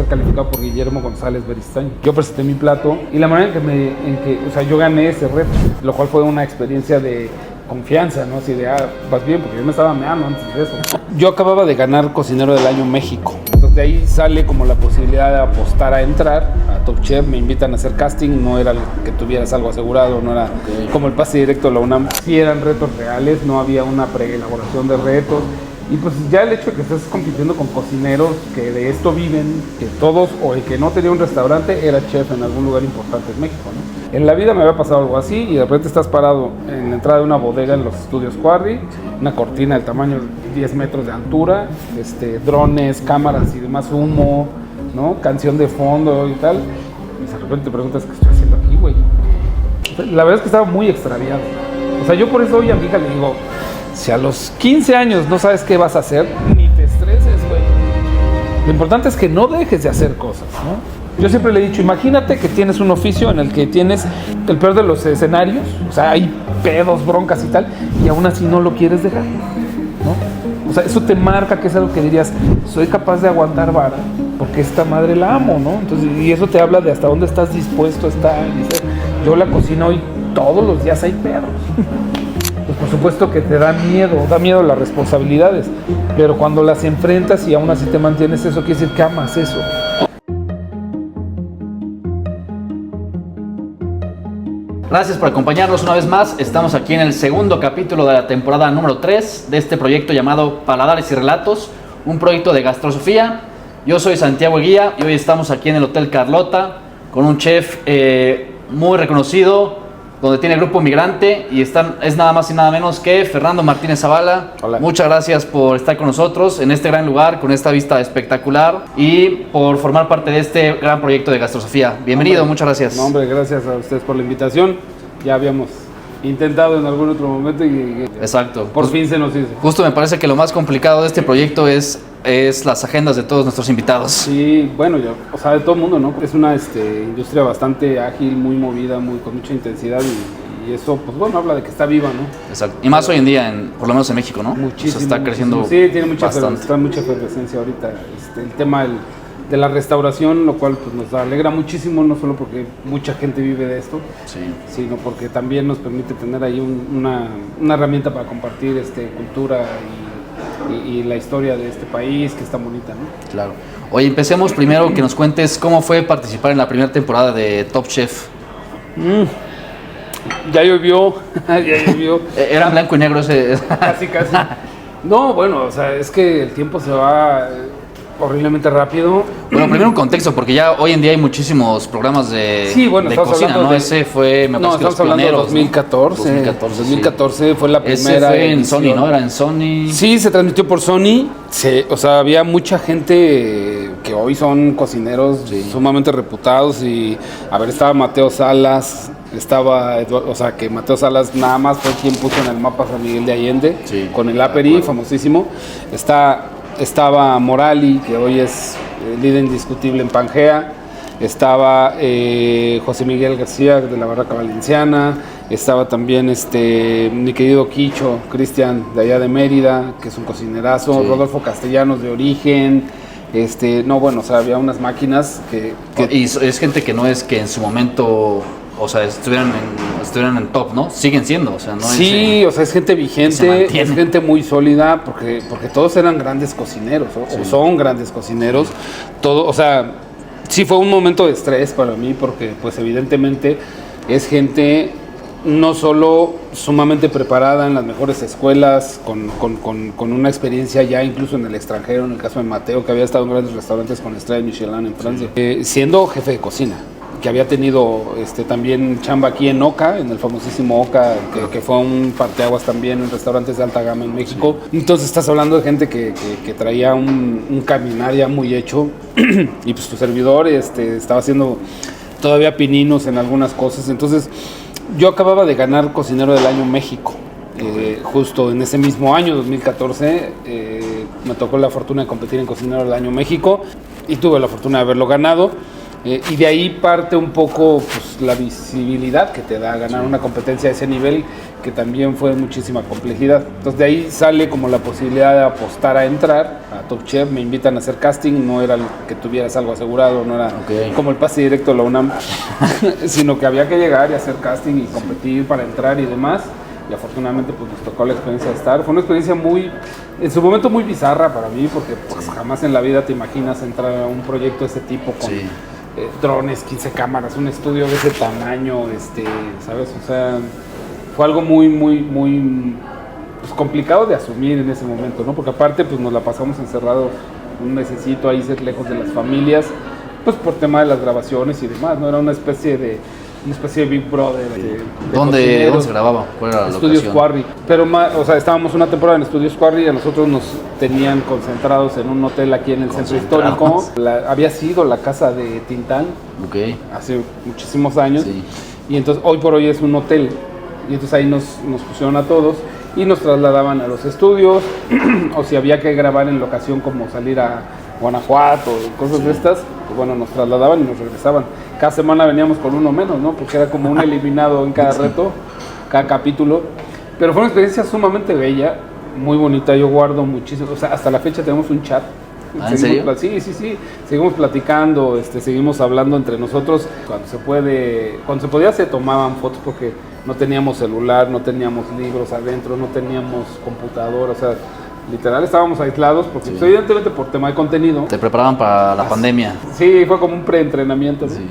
ser calificado por Guillermo González Beristáin. Yo presenté mi plato y la manera en que o sea, yo gané ese reto, lo cual fue una experiencia de confianza, ¿no? Así de, vas bien, porque yo me estaba meando antes de eso. Yo acababa de ganar Cocinero del Año México. Entonces de ahí sale como la posibilidad de apostar a entrar a Top Chef. Me invitan a hacer casting, no era que tuvieras algo asegurado, no era como el pase directo a la UNAM. Sí eran retos reales, no había una preelaboración de retos. Y pues ya el hecho de que estés compitiendo con cocineros que de esto viven, que todos, o el que no tenía un restaurante, era chef en algún lugar importante en México, ¿no? En la vida me había pasado algo así y de repente estás parado en la entrada de una bodega en los estudios Quarry, una cortina del tamaño de 10 metros de altura, drones, cámaras y demás, humo, ¿no? Canción de fondo y tal. Y de repente te preguntas, ¿qué estoy haciendo aquí, güey? La verdad es que estaba muy extraviado. O sea, yo por eso hoy a mi hija le digo, si a los 15 años no sabes qué vas a hacer, ni te estreses, güey. Lo importante es que no dejes de hacer cosas, ¿no? Yo siempre le he dicho, imagínate que tienes un oficio en el que tienes el peor de los escenarios, o sea, hay pedos, broncas y tal, y aún así no lo quieres dejar, ¿no? O sea, eso te marca que es algo que dirías, soy capaz de aguantar vara, porque esta madre la amo, ¿no? Entonces, y eso te habla de hasta dónde estás dispuesto a estar. Yo la cocino y todos los días hay pedos. Pues por supuesto que te da miedo las responsabilidades, pero cuando las enfrentas y aún así te mantienes, eso quiere decir que amas eso. Gracias por acompañarnos una vez más. Estamos aquí en el segundo capítulo de la temporada número 3 de este proyecto llamado Paladares y Relatos, un proyecto de gastrosofía. Yo soy Santiago Eguía y hoy estamos aquí en el Hotel Carlota con un chef muy reconocido, donde tiene Grupo Migrante, y es nada más y nada menos que Fernando Martínez Zavala. Hola. Muchas gracias por estar con nosotros en este gran lugar, con esta vista espectacular, y por formar parte de este gran proyecto de gastrosofía. Bienvenido, muchas gracias. No, hombre, gracias a ustedes por la invitación. Ya habíamos intentado en algún otro momento y Exacto. Por fin se nos hizo. Justo me parece que lo más complicado de este proyecto es las agendas de todos nuestros invitados. Sí, bueno, o sea, de todo el mundo, ¿no? Es una industria bastante ágil, muy movida, con mucha intensidad y eso, pues bueno, habla de que está viva, ¿no? Exacto. Y más hoy en día, por lo menos en México, ¿no? Muchísimo. O sea, está creciendo muchísimo. Sí, tiene mucha bastante. efervescencia ahorita. El tema de la restauración, lo cual pues, nos alegra muchísimo, no solo porque mucha gente vive de esto, Sí. sino porque también nos permite tener ahí una herramienta para compartir cultura y la historia de este país, que es tan bonita, ¿no? Claro. Oye, empecemos primero que nos cuentes cómo fue participar en la primera temporada de Top Chef. Ya llovió, ya llovió. Era en blanco y negro ese. Casi. No, bueno, o sea, es que el tiempo se va horriblemente rápido. Bueno, primero un contexto, porque ya hoy en día hay muchísimos programas de cocina, ¿no? Ese fue, me parece, estamos hablando de 2014. 2014 fue la primera. Ese fue en edición. Sony, ¿no? Era en Sony. Sí, se transmitió por Sony. O sea, había mucha gente que hoy son cocineros sumamente reputados y, a ver, estaba Mateo Salas, estaba Eduardo, o sea, que Mateo Salas nada más fue quien puso en el mapa San Miguel de Allende, con el Aperi, famosísimo. Estaba Morali, que hoy es líder indiscutible en Pangea. Estaba José Miguel García, de la Barraca Valenciana. Estaba también mi querido Quicho, Cristian, de allá de Mérida, que es un cocinerazo. Rodolfo Castellanos, de Origen. No, bueno, o sea, había unas máquinas que... Y es gente que no es que en su momento, o sea, estuvieran en top, ¿no? Siguen siendo, o sea, no sí, o sea, es gente vigente, es gente muy sólida, porque todos eran grandes cocineros, o son grandes cocineros. Todo, o sea, sí fue un momento de estrés para mí, porque pues evidentemente es gente no solo sumamente preparada en las mejores escuelas, con una experiencia ya incluso en el extranjero, en el caso de Mateo, que había estado en grandes restaurantes con estrella Michelin en Francia, siendo jefe de cocina, que había tenido también chamba aquí en Oca, en el famosísimo Oca, que fue un parteaguas también en restaurantes de alta gama en México. Entonces estás hablando de gente que traía un caminar ya muy hecho, y pues tu servidor estaba haciendo todavía pininos en algunas cosas. Entonces yo acababa de ganar Cocinero del Año México, justo en ese mismo año, 2014, me tocó la fortuna de competir en Cocinero del Año México y tuve la fortuna de haberlo ganado. Y de ahí parte un poco pues, la visibilidad que te da ganar una competencia de ese nivel, que también fue muchísima complejidad. Entonces de ahí sale como la posibilidad de apostar a entrar a Top Chef. Me invitan a hacer casting, no era que tuvieras algo asegurado, no era como el pase directo a la UNAM, sino que había que llegar y hacer casting y competir para entrar y demás. Y afortunadamente pues nos tocó la experiencia de estar. Fue una experiencia en su momento muy bizarra para mí, porque pues, jamás en la vida te imaginas entrar a un proyecto de ese tipo con drones, 15 cámaras, un estudio de ese tamaño, ¿sabes? O sea, fue algo muy pues, complicado de asumir en ese momento, ¿no? Porque aparte pues nos la pasamos encerrados un mesecito ahí lejos de las familias, pues por tema de las grabaciones y demás, ¿no? Era una especie de Big Brother. ¿Dónde se grababa? ¿Cuál era la Estudios locación? Quarry. Pero o sea, estábamos una temporada en Estudios Quarry y a nosotros nos tenían concentrados en un hotel aquí en el centro histórico. Había sido la casa de Tintán hace muchísimos años. Sí. Y entonces hoy por hoy es un hotel. Y entonces ahí nos pusieron a todos y nos trasladaban a los estudios. O si había que grabar en locación, como salir a Guanajuato, cosas de estas, pues bueno, nos trasladaban y nos regresaban. Cada semana veníamos con uno menos, ¿no? Porque era como un eliminado en cada reto, cada capítulo. Pero fue una experiencia sumamente bella, muy bonita. Yo guardo muchísimo, o sea, hasta la fecha tenemos un chat. ¿En serio? Sí. Seguimos platicando, seguimos hablando entre nosotros. Cuando se podía se tomaban fotos porque no teníamos celular, no teníamos libros adentro, no teníamos computadora, o sea, literal estábamos aislados porque pues, evidentemente por tema de contenido. ¿Te preparaban para la pandemia? Sí, fue como un preentrenamiento, ¿no? Sí.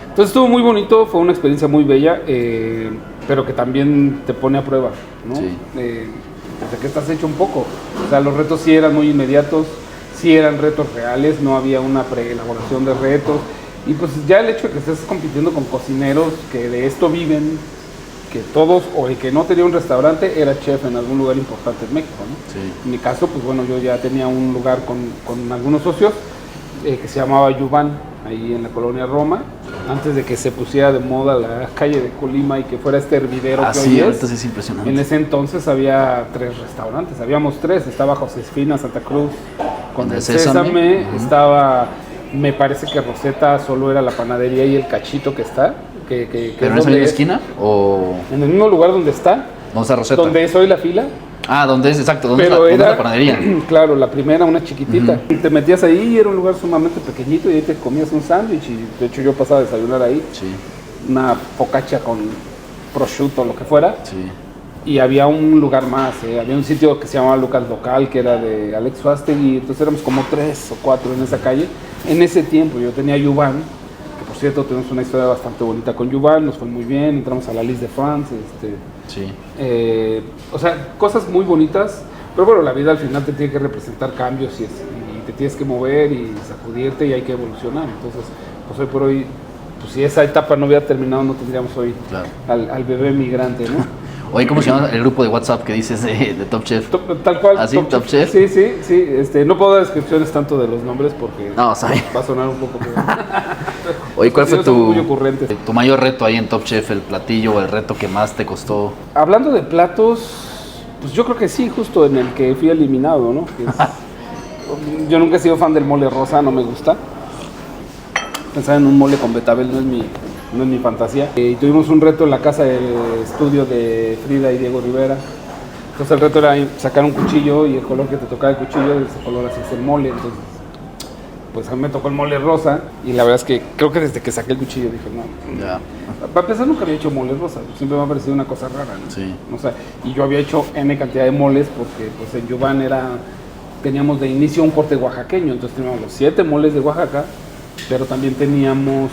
Entonces estuvo muy bonito, fue una experiencia muy bella, pero que también te pone a prueba, ¿no? Sí. Desde que estás hecho un poco. O sea, los retos sí eran muy inmediatos, sí eran retos reales, no había una preelaboración de retos. Y pues ya el hecho de que estés compitiendo con cocineros que de esto viven, que todos, o el que no tenía un restaurante, era chef en algún lugar importante en México, ¿no? Sí. En mi caso, pues bueno, yo ya tenía un lugar con algunos socios que se llamaba Yuvan, ahí en la colonia Roma, antes de que se pusiera de moda la calle de Colima y que fuera este hervidero que hoy es. Es impresionante. En ese entonces había 3 restaurantes, habíamos 3, estaba Josefina Santa Cruz con el Sésame, estaba, me parece que Rosetta solo era la panadería y el cachito que está. ¿Pero en esa misma esquina? ¿O en el mismo lugar donde está? ¿Dónde está Rosetta? Donde es hoy la fila. Ah, ¿dónde es? Exacto, ¿dónde es la panadería? Claro, la primera, una chiquitita. Y te metías ahí y era un lugar sumamente pequeñito y ahí te comías un sándwich. Y de hecho yo pasaba a desayunar ahí. Sí. Una focaccia con prosciutto, lo que fuera. Sí. Y había un lugar más, había un sitio que se llamaba Lucas Local, que era de Alex Fastegui. Entonces éramos como 3 o 4 en esa calle. En ese tiempo yo tenía Yuvan, que por cierto tenemos una historia bastante bonita con Yuvan, nos fue muy bien, entramos a la Liste de France. Sí. O sea, cosas muy bonitas, pero bueno, la vida al final te tiene que representar cambios y te tienes que mover y sacudirte y hay que evolucionar. Entonces, pues hoy por hoy, pues si esa etapa no hubiera terminado, no tendríamos hoy al bebé migrante, ¿no? Oye, ¿cómo se llama el grupo de WhatsApp que dices de Top Chef? Tal cual. ¿Así? ¿Top Chef? Sí. No puedo dar descripciones tanto de los nombres porque va a sonar un poco... Oye, ¿cuál fue tu mayor reto ahí en Top Chef, el platillo o el reto que más te costó? Hablando de platos, pues yo creo que sí, justo en el que fui eliminado, ¿no? Yo nunca he sido fan del mole rosa, no me gusta. Pensar en un mole con betabel no es mi fantasía. Y tuvimos un reto en la casa de estudio de Frida y Diego Rivera. Entonces el reto era sacar un cuchillo y el color que te tocaba el cuchillo, ese color así es el mole. Entonces, pues a mí me tocó el mole rosa y la verdad es que creo que desde que saqué el cuchillo dije, no. Ya. Para empezar nunca había hecho moles rosa, siempre me ha parecido una cosa rara, ¿no? Sí. O sea, y yo había hecho N cantidad de moles porque pues en Yuvan teníamos de inicio un corte oaxaqueño, entonces teníamos los 7 moles de Oaxaca, pero también teníamos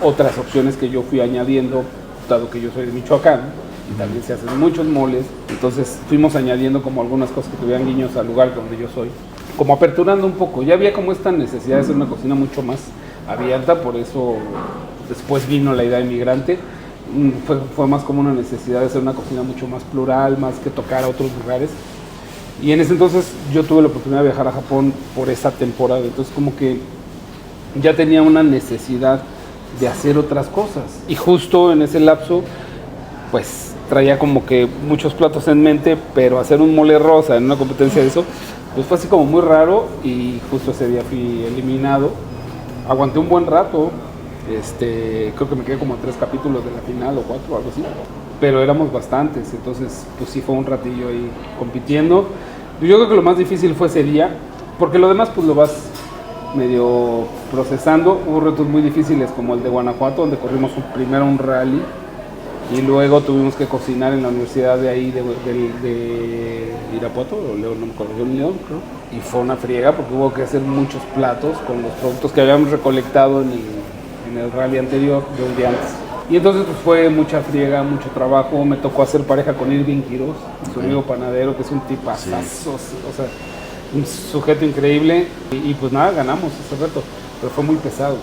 otras opciones que yo fui añadiendo, dado que yo soy de Michoacán, y también se hacen muchos moles, entonces fuimos añadiendo como algunas cosas que tuvieran guiños al lugar donde yo soy, como aperturando un poco. Ya había como esta necesidad de hacer una cocina mucho más abierta, por eso después vino la idea de Migrante. Fue más como una necesidad de hacer una cocina mucho más plural, más que tocar a otros lugares. Y en ese entonces yo tuve la oportunidad de viajar a Japón por esa temporada, entonces como que ya tenía una necesidad de hacer otras cosas. Y justo en ese lapso, pues traía como que muchos platos en mente, pero hacer un mole rosa en una competencia de eso, pues fue así como muy raro y justo ese día fui eliminado. Aguanté un buen rato, Creo que me quedé como a 3 capítulos de la final o 4, algo así. Pero éramos bastantes, entonces pues sí fue un ratillo ahí compitiendo. Yo creo que lo más difícil fue ese día, porque lo demás pues lo vas medio procesando. Hubo retos muy difíciles como el de Guanajuato, donde corrimos primero un rally y luego tuvimos que cocinar en la universidad de ahí de Irapuato, o León, no me acuerdo, León, creo. Y fue una friega porque hubo que hacer muchos platos con los productos que habíamos recolectado en el rally anterior, de un día antes. Y entonces pues fue mucha friega, mucho trabajo. Me tocó hacer pareja con Irving Quiroz, su amigo panadero, que es un tipazazo, o sea, un sujeto increíble. Y pues nada, ganamos ese reto, pero fue muy pesado.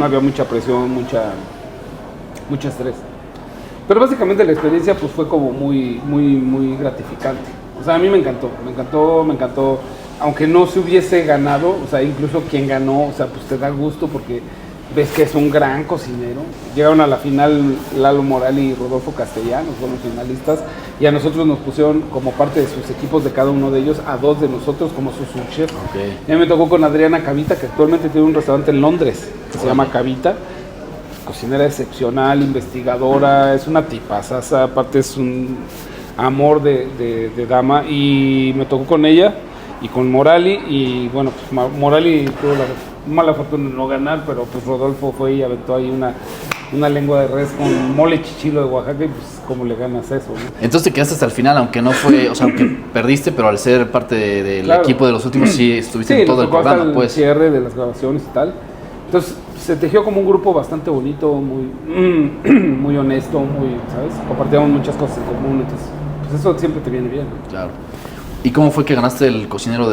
Había mucha presión, mucho estrés. Pero básicamente la experiencia pues fue como muy gratificante. O sea, a mí me encantó. Aunque no se hubiese ganado, o sea, incluso quien ganó, o sea, pues te da gusto porque ves que es un gran cocinero. Llegaron a la final Lalo Morali y Rodolfo Castellanos, fueron los finalistas, y a nosotros nos pusieron como parte de sus equipos de cada uno de ellos, a 2 de nosotros como su subchef. Okay. Y a mí me tocó con Adriana Cavita, que actualmente tiene un restaurante en Londres, que se llama Cavita. Cocinera excepcional, investigadora, es una tipazaza, aparte es un amor de dama, y me tocó con ella y con Morali, y bueno, pues Morali tuvo la mala fortuna de no ganar, pero pues Rodolfo fue y aventó ahí una lengua de res con mole chichilo de Oaxaca, y pues cómo le ganas eso, ¿no? Entonces te quedaste hasta el final, aunque no fue, o sea, aunque perdiste, pero al ser parte del Claro. equipo de los últimos sí estuviste en todo el programa, hasta pues. el cierre de las grabaciones y tal. Entonces se tejió como un grupo bastante bonito, muy honesto, ¿sabes? Compartíamos muchas cosas en común, entonces pues eso siempre te viene bien, ¿no? Claro. ¿Y cómo fue que ganaste el cocinero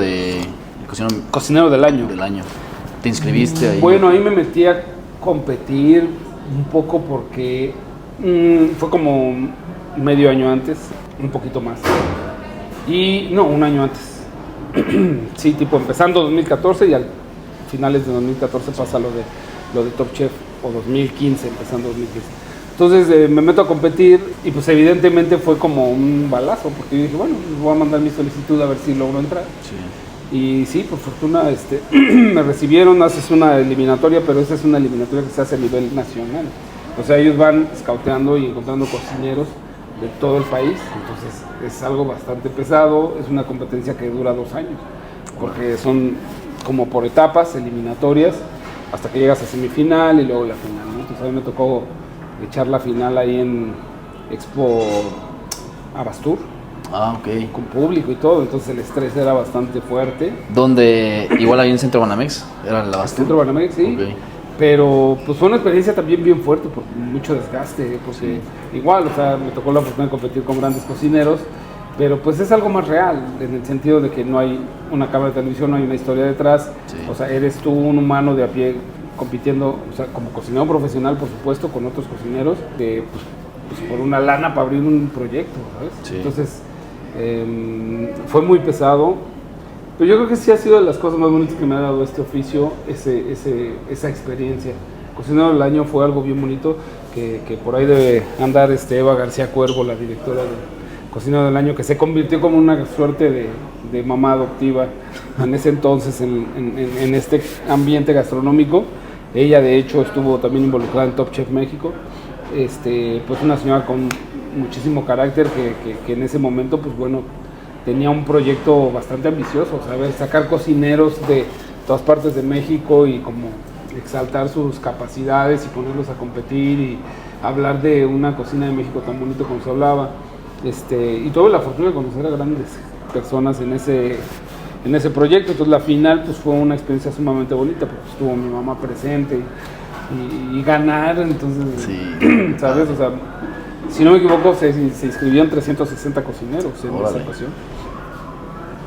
Cocinero del año. del año? ¿Te inscribiste ahí? Bueno, ahí me metí a competir un poco porque fue como medio año antes, un poquito más. Y no, un año antes. Sí, tipo empezando 2014 y al finales de 2014 pasa lo de Top Chef, o 2015, empezando 2015. Entonces me meto a competir y pues evidentemente fue como un balazo, porque yo dije, bueno, voy a mandar mi solicitud a ver si logro entrar. Sí. Y sí, por fortuna me recibieron, haces una eliminatoria, pero esa es una eliminatoria que se hace a nivel nacional. O sea, ellos van scouteando y encontrando cocineros de todo el país, entonces es algo bastante pesado, es una competencia que dura 2 años, porque son como por etapas eliminatorias, hasta que llegas a semifinal y luego la final, ¿no? Entonces a mí me tocó echar la final ahí en Expo Abastur, Ok. con público y todo, entonces el estrés era bastante fuerte. ¿Dónde? Igual ahí en Centro Banamex, era la Bastur. Centro Banamex, sí. Ok. Pero pues fue una experiencia también bien fuerte, por mucho desgaste, porque igual, o sea, me tocó la oportunidad de competir con grandes cocineros, pero pues es algo más real, en el sentido de que no hay una cámara de televisión, no hay una historia detrás, Sí. o sea, eres tú un humano de a pie compitiendo, o sea, como cocinero profesional, por supuesto, con otros cocineros, que pues por una lana para abrir un proyecto, ¿sabes? Sí. Entonces, fue muy pesado. Pero yo creo que sí ha sido de las cosas más bonitas que me ha dado este oficio, esa experiencia. Cocinero del año fue algo bien bonito, que por ahí debe andar Eva García Cuervo, la directora de Cocinero del Año, que se convirtió como una suerte de mamá adoptiva en ese entonces en este ambiente gastronómico. Ella de hecho estuvo también involucrada en Top Chef México, pues una señora con muchísimo carácter que en ese momento pues bueno, tenía un proyecto bastante ambicioso, ¿sabes? Sacar cocineros de todas partes de México y como exaltar sus capacidades y ponerlos a competir y hablar de una cocina de México tan bonito como se hablaba. Y tuve la fortuna de conocer a grandes personas en ese proyecto. Entonces la final pues fue una experiencia sumamente bonita porque estuvo mi mamá presente y ganar, entonces, Sí. ¿sabes? O sea, si no me equivoco, se inscribían 360 cocineros en esa Órale. ocasión.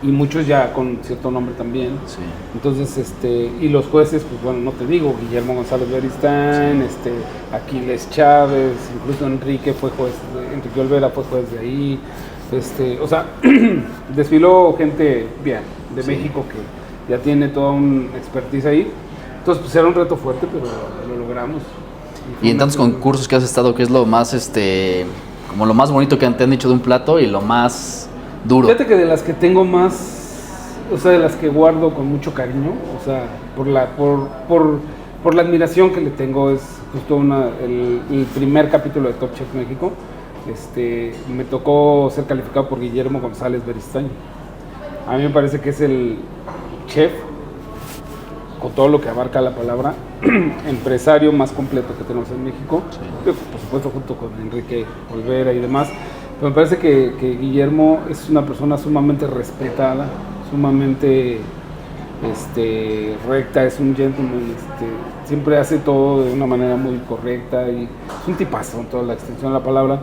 Y muchos ya con cierto nombre también. Sí. Entonces, y los jueces, pues bueno, no te digo, Guillermo González Beristain, Aquiles Chávez, incluso Enrique Olvera fue juez de ahí. O sea, desfiló gente bien, de Sí. México, que ya tiene toda una expertise ahí. Entonces, pues era un reto fuerte, pero lo logramos. fue Y en una tantos experiencia- concursos que has estado, ¿qué es lo más, como lo más bonito que te han dicho de un plato y lo más duro? Fíjate que de las que tengo más, o sea, de las que guardo con mucho cariño, o sea, por por la admiración que le tengo. Es justo el primer capítulo de Top Chef México. Me tocó ser calificado por Guillermo González Beristáin. A mí me parece que es el chef, con todo lo que abarca la palabra, empresario más completo que tenemos en México. Sí. Por supuesto junto con Enrique Olvera y demás. Pero me parece que Guillermo es una persona sumamente respetada, sumamente recta, es un gentleman, siempre hace todo de una manera muy correcta y es un tipazo en toda la extensión de la palabra.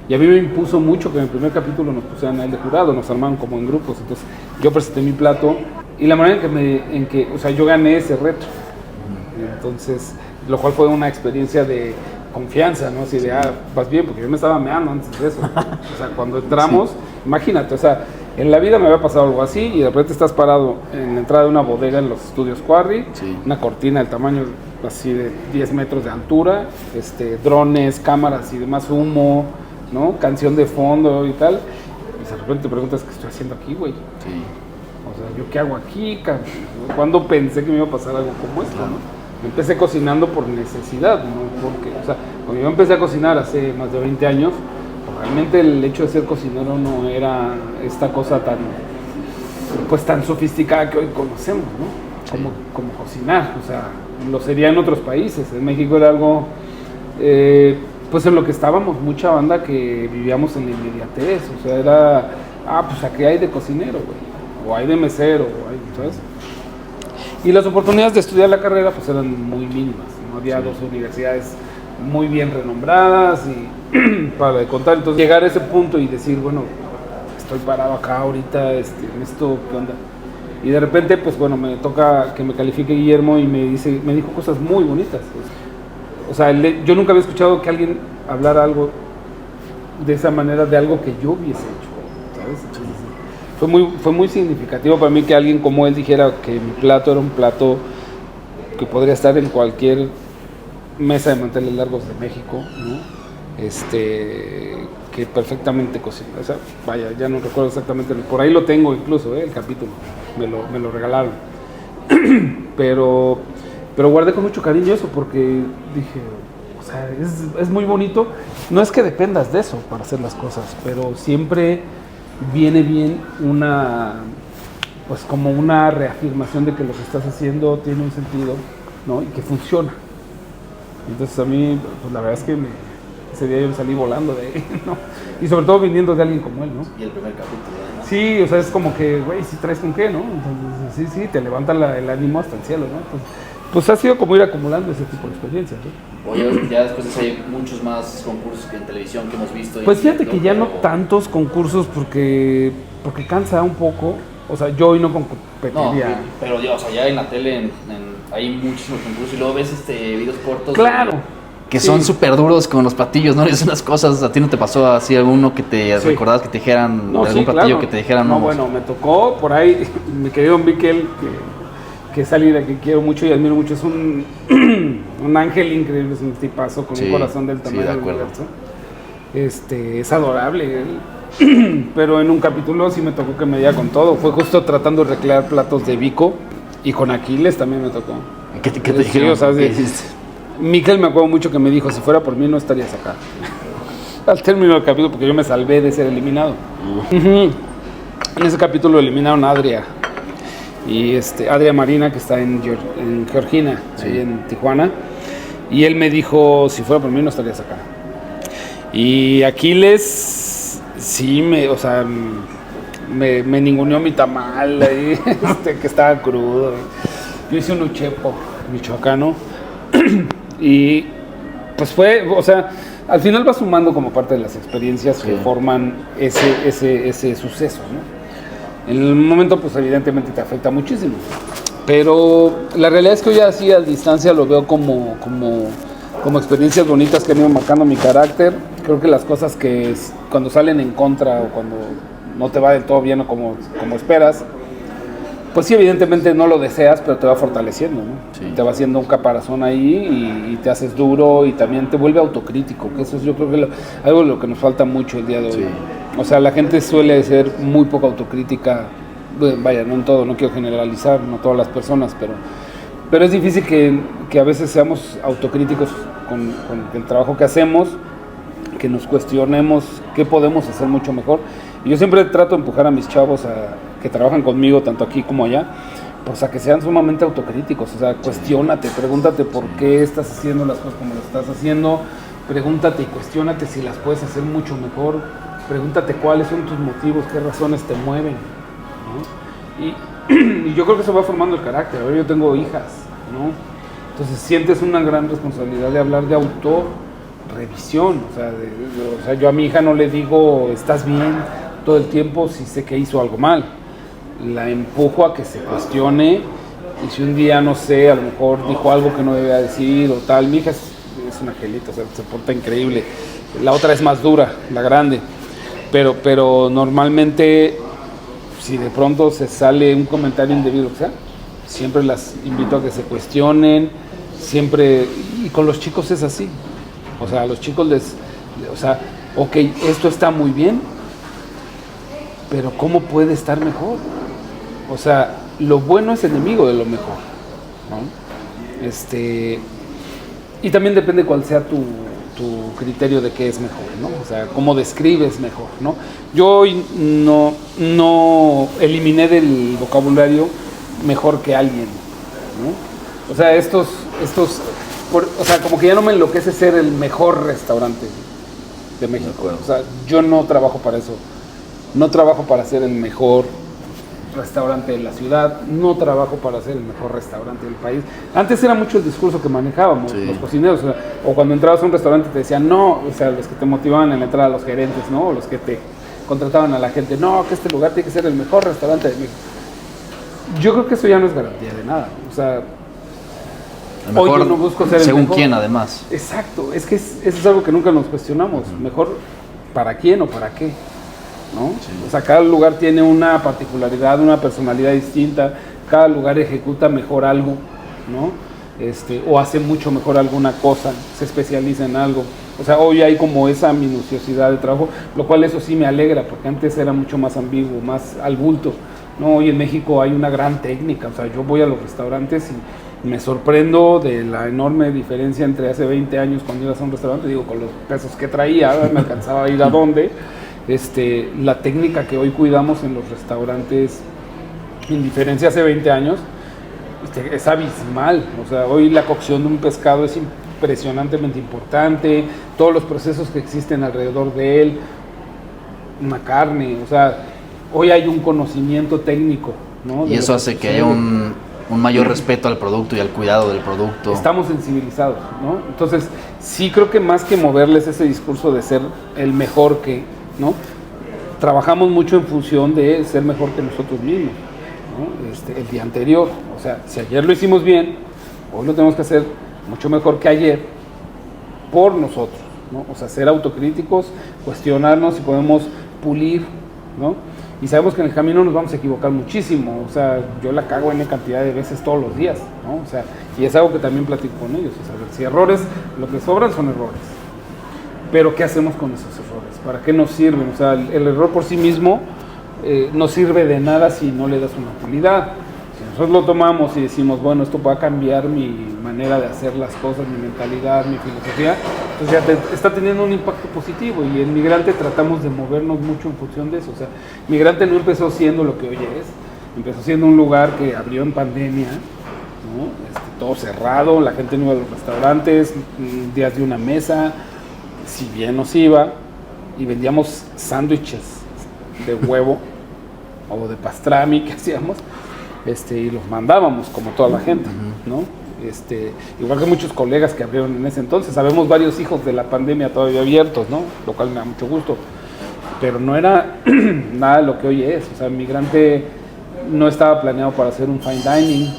Y a mí me impuso mucho que en el primer capítulo nos pusieran a él de jurado, nos armaron como en grupos. Entonces yo presenté mi plato y la manera en que yo gané ese reto. Entonces, lo cual fue una experiencia de confianza, ¿no? Así de, vas bien, porque yo me estaba meando antes de eso. O sea, cuando entramos, imagínate, o sea, en la vida me había pasado algo así y de repente estás parado en la entrada de una bodega en los estudios Quarry, una cortina del tamaño así de 10 metros de altura, drones, cámaras y demás, humo, ¿no? Canción de fondo y tal. Y de repente te preguntas, ¿qué estoy haciendo aquí, güey? Sí. O sea, ¿yo qué hago aquí? ¿Cuándo pensé que me iba a pasar algo como esto, no? Empecé cocinando por necesidad, ¿no? Porque, o sea, cuando yo empecé a cocinar hace más de 20 años, realmente el hecho de ser cocinero no era esta cosa tan sofisticada que hoy conocemos, ¿no? Como cocinar, o sea, lo sería en otros países. En México era algo, pues en lo que estábamos, mucha banda que vivíamos en la inmediatez, o sea, era, pues aquí hay de cocinero, güey, o hay de mesero, o hay, ¿sabes? Y las oportunidades de estudiar la carrera pues eran muy mínimas, ¿no? Había dos universidades muy bien renombradas y para de contar, entonces llegar a ese punto y decir, bueno, estoy parado acá ahorita, en esto, ¿qué onda? Y de repente, pues bueno, me toca que me califique Guillermo y me dijo cosas muy bonitas. O sea, yo nunca había escuchado que alguien hablara algo de esa manera de algo que yo hubiese hecho, ¿sabes? Entonces, fue muy significativo para mí que alguien como él dijera que mi plato era un plato que podría estar en cualquier mesa de manteles largos de México, ¿no? Que perfectamente cocina. O sea, vaya, ya no recuerdo exactamente, por ahí lo tengo incluso, el capítulo, me lo regalaron. pero guardé con mucho cariño eso porque dije, o sea, es muy bonito. No es que dependas de eso para hacer las cosas, pero siempre viene bien pues como una reafirmación de que lo que estás haciendo tiene un sentido, ¿no? Y que funciona. Entonces a mí, pues la verdad es que ese día yo salí volando de ahí, ¿no? Y sobre todo viniendo de alguien como él, ¿no? Y el primer capítulo, ¿no? Sí, o sea, es como que, güey, si traes con qué, ¿no? Entonces, sí, te levanta el ánimo hasta el cielo, ¿no? Entonces, pues ha sido como ir acumulando ese tipo de experiencias, ¿no? Oye, ya después de eso hay muchos más concursos en televisión que hemos visto. Pues fíjate que ya no tantos concursos porque cansa un poco. O sea, yo hoy no competiría. No, pero o sea, ya en la tele hay muchísimos concursos y luego ves videos cortos. Claro. Que son súper duros con los platillos, ¿no? Es unas cosas, ¿a ti no te pasó así alguno que te recordabas que te dijeran, de algún platillo claro. Que te dijeran? No, bueno, me tocó por ahí, mi querido Miquel, que es alguien que quiero mucho y admiro mucho, es un ángel increíble, es un tipazo con un corazón del tamaño del universo. Es adorable él, pero en un capítulo sí me tocó que me diera con todo, fue justo tratando de recrear platos de Vico y con Aquiles también me tocó. ¿Qué te dijeron? O sea, Miquel me acuerdo mucho que me dijo, si fuera por mí no estarías acá. Al término del capítulo, porque yo me salvé de ser eliminado. En ese capítulo eliminaron a Adria. Y Adria Marina, que está en Georgina, ahí en Tijuana. Y él me dijo, si fuera por mí no estarías acá. Y Aquiles, sí, me ninguneó mi tamal ahí, que estaba crudo. Yo hice un uchepo michoacano. Y pues fue, o sea, al final vas sumando como parte de las experiencias que forman ese suceso, ¿no? En el momento, pues evidentemente te afecta muchísimo. Pero la realidad es que hoy así a distancia lo veo como experiencias bonitas que han ido marcando mi carácter. Creo que las cosas que cuando salen en contra o cuando no te va del todo bien o como esperas, pues sí, evidentemente no lo deseas, pero te va fortaleciendo, ¿no? Sí. Te va haciendo un caparazón ahí y te haces duro y también te vuelve autocrítico, que eso es yo creo que algo de lo que nos falta mucho el día de hoy. Sí. O sea, la gente suele ser muy poco autocrítica, vaya, no en todo, no quiero generalizar, no todas las personas, pero es difícil que a veces seamos autocríticos con el trabajo que hacemos, que nos cuestionemos qué podemos hacer mucho mejor. Y yo siempre trato de empujar a mis chavos que trabajan conmigo, tanto aquí como allá, pues a que sean sumamente autocríticos. O sea, cuestiónate, pregúntate por qué estás haciendo las cosas como lo estás haciendo, pregúntate y cuestiónate si las puedes hacer mucho mejor, pregúntate cuáles son tus motivos, qué razones te mueven, ¿no? Y yo creo que eso va formando el carácter. Ahora yo tengo hijas, ¿no? Entonces sientes una gran responsabilidad de hablar de autorrevisión. O sea, yo a mi hija no le digo estás bien todo el tiempo si sé que hizo algo mal. La empujo a que se cuestione, y si un día, no sé, a lo mejor dijo algo que no debía decir o tal. Mi hija es un angelito, o sea, se porta increíble. La otra es más dura, la grande, pero normalmente si de pronto se sale un comentario indebido, o sea, siempre las invito a que se cuestionen, siempre, y con los chicos es así. O sea, a los chicos ok, esto está muy bien, pero ¿cómo puede estar mejor? O sea, lo bueno es enemigo de lo mejor, ¿no? Y también depende cuál sea tu criterio de qué es mejor, ¿no? O sea, cómo describes mejor, ¿no? Yo hoy no eliminé del vocabulario mejor que alguien, ¿no? O sea, o sea, como que ya no me enloquece ser el mejor restaurante de México. O sea, yo no trabajo para eso. No trabajo para ser el mejor restaurante de la ciudad, no trabajo para ser el mejor restaurante del país. Antes era mucho el discurso que manejábamos, los cocineros, o cuando entrabas a un restaurante te decían, no, o sea, los que te motivaban en la entrada, los gerentes, ¿no? O los que te contrataban a la gente, no, que este lugar tiene que ser el mejor restaurante de México. Yo creo que eso ya no es garantía de nada. O sea, mejor, hoy yo no busco ser el según mejor. Quién, además. Exacto, es que eso es algo que nunca nos cuestionamos. Mejor para quién o para qué, ¿no? Sí. O sea, cada lugar tiene una particularidad, una personalidad distinta, cada lugar ejecuta mejor algo, ¿no? O hace mucho mejor alguna cosa, se especializa en algo. O sea, hoy hay como esa minuciosidad de trabajo, lo cual eso sí me alegra, porque antes era mucho más ambiguo, más al bulto, ¿no? Hoy en México hay una gran técnica. O sea, yo voy a los restaurantes y me sorprendo de la enorme diferencia entre hace 20 años cuando ibas a un restaurante, digo, con los pesos que traía, me alcanzaba a ir a dónde. La técnica que hoy cuidamos en los restaurantes, en diferencia hace 20 años, es abismal. O sea, hoy la cocción de un pescado es impresionantemente importante, todos los procesos que existen alrededor de él, una carne, o sea, hoy hay un conocimiento técnico, ¿no? Y eso hace que haya un mayor respeto al producto y al cuidado del producto. Estamos sensibilizados, ¿no? Entonces, sí creo que más que moverles ese discurso de ser el mejor que, ¿no? Trabajamos mucho en función de ser mejor que nosotros mismos, ¿no? El día anterior, o sea, si ayer lo hicimos bien, hoy lo tenemos que hacer mucho mejor que ayer por nosotros, ¿no? O sea, ser autocríticos, cuestionarnos si podemos pulir, ¿no? Y sabemos que en el camino nos vamos a equivocar muchísimo. O sea, yo la cago en cantidad de veces todos los días, ¿no? O sea, y es algo que también platico con ellos. O sea, si errores, lo que sobran son errores. Pero ¿qué hacemos con esos errores? ¿Para qué nos sirven? O sea, el error por sí mismo no sirve de nada si no le das una utilidad. Si nosotros lo tomamos y decimos, bueno, esto va a cambiar mi manera de hacer las cosas, mi mentalidad, mi filosofía, pues ya está teniendo un impacto positivo. Y en Migrante tratamos de movernos mucho en función de eso. O sea, Migrante no empezó siendo lo que hoy es, empezó siendo un lugar que abrió en pandemia, ¿no? Todo cerrado, la gente no iba a los restaurantes, días de una mesa, si bien nos iba, y vendíamos sándwiches de huevo o de pastrami que hacíamos, y los mandábamos como toda la gente, ¿no? Igual que muchos colegas que abrieron en ese entonces. Sabemos varios hijos de la pandemia todavía abiertos, ¿no? Lo cual me da mucho gusto, pero no era nada de lo que hoy es. O sea, Migrante no estaba planeado para hacer un fine dining,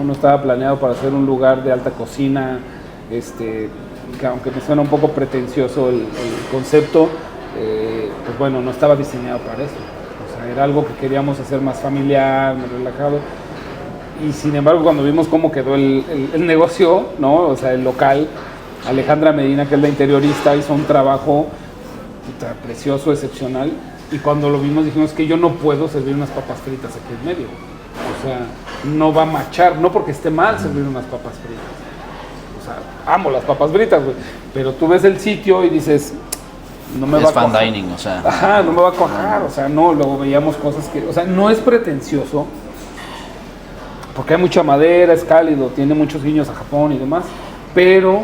no estaba planeado para hacer un lugar de alta cocina, que aunque me suena un poco pretencioso el concepto, pues bueno, no estaba diseñado para eso. O sea, era algo que queríamos hacer más familiar, más relajado. Y sin embargo, cuando vimos cómo quedó el negocio, ¿no? O sea, el local, Alejandra Medina, que es la interiorista, hizo un trabajo precioso, excepcional. Y cuando lo vimos dijimos que yo no puedo servir unas papas fritas aquí en medio. O sea, no va a machar, no porque esté mal servir unas papas fritas, o sea, amo las papas fritas, güey, pero tú ves el sitio y dices, no me va a fan cuajar. dining, o sea. Ajá, no me va a cuajar, o sea, no, luego veíamos cosas que, o sea, no es pretencioso, porque hay mucha madera, es cálido, tiene muchos guiños a Japón y demás, pero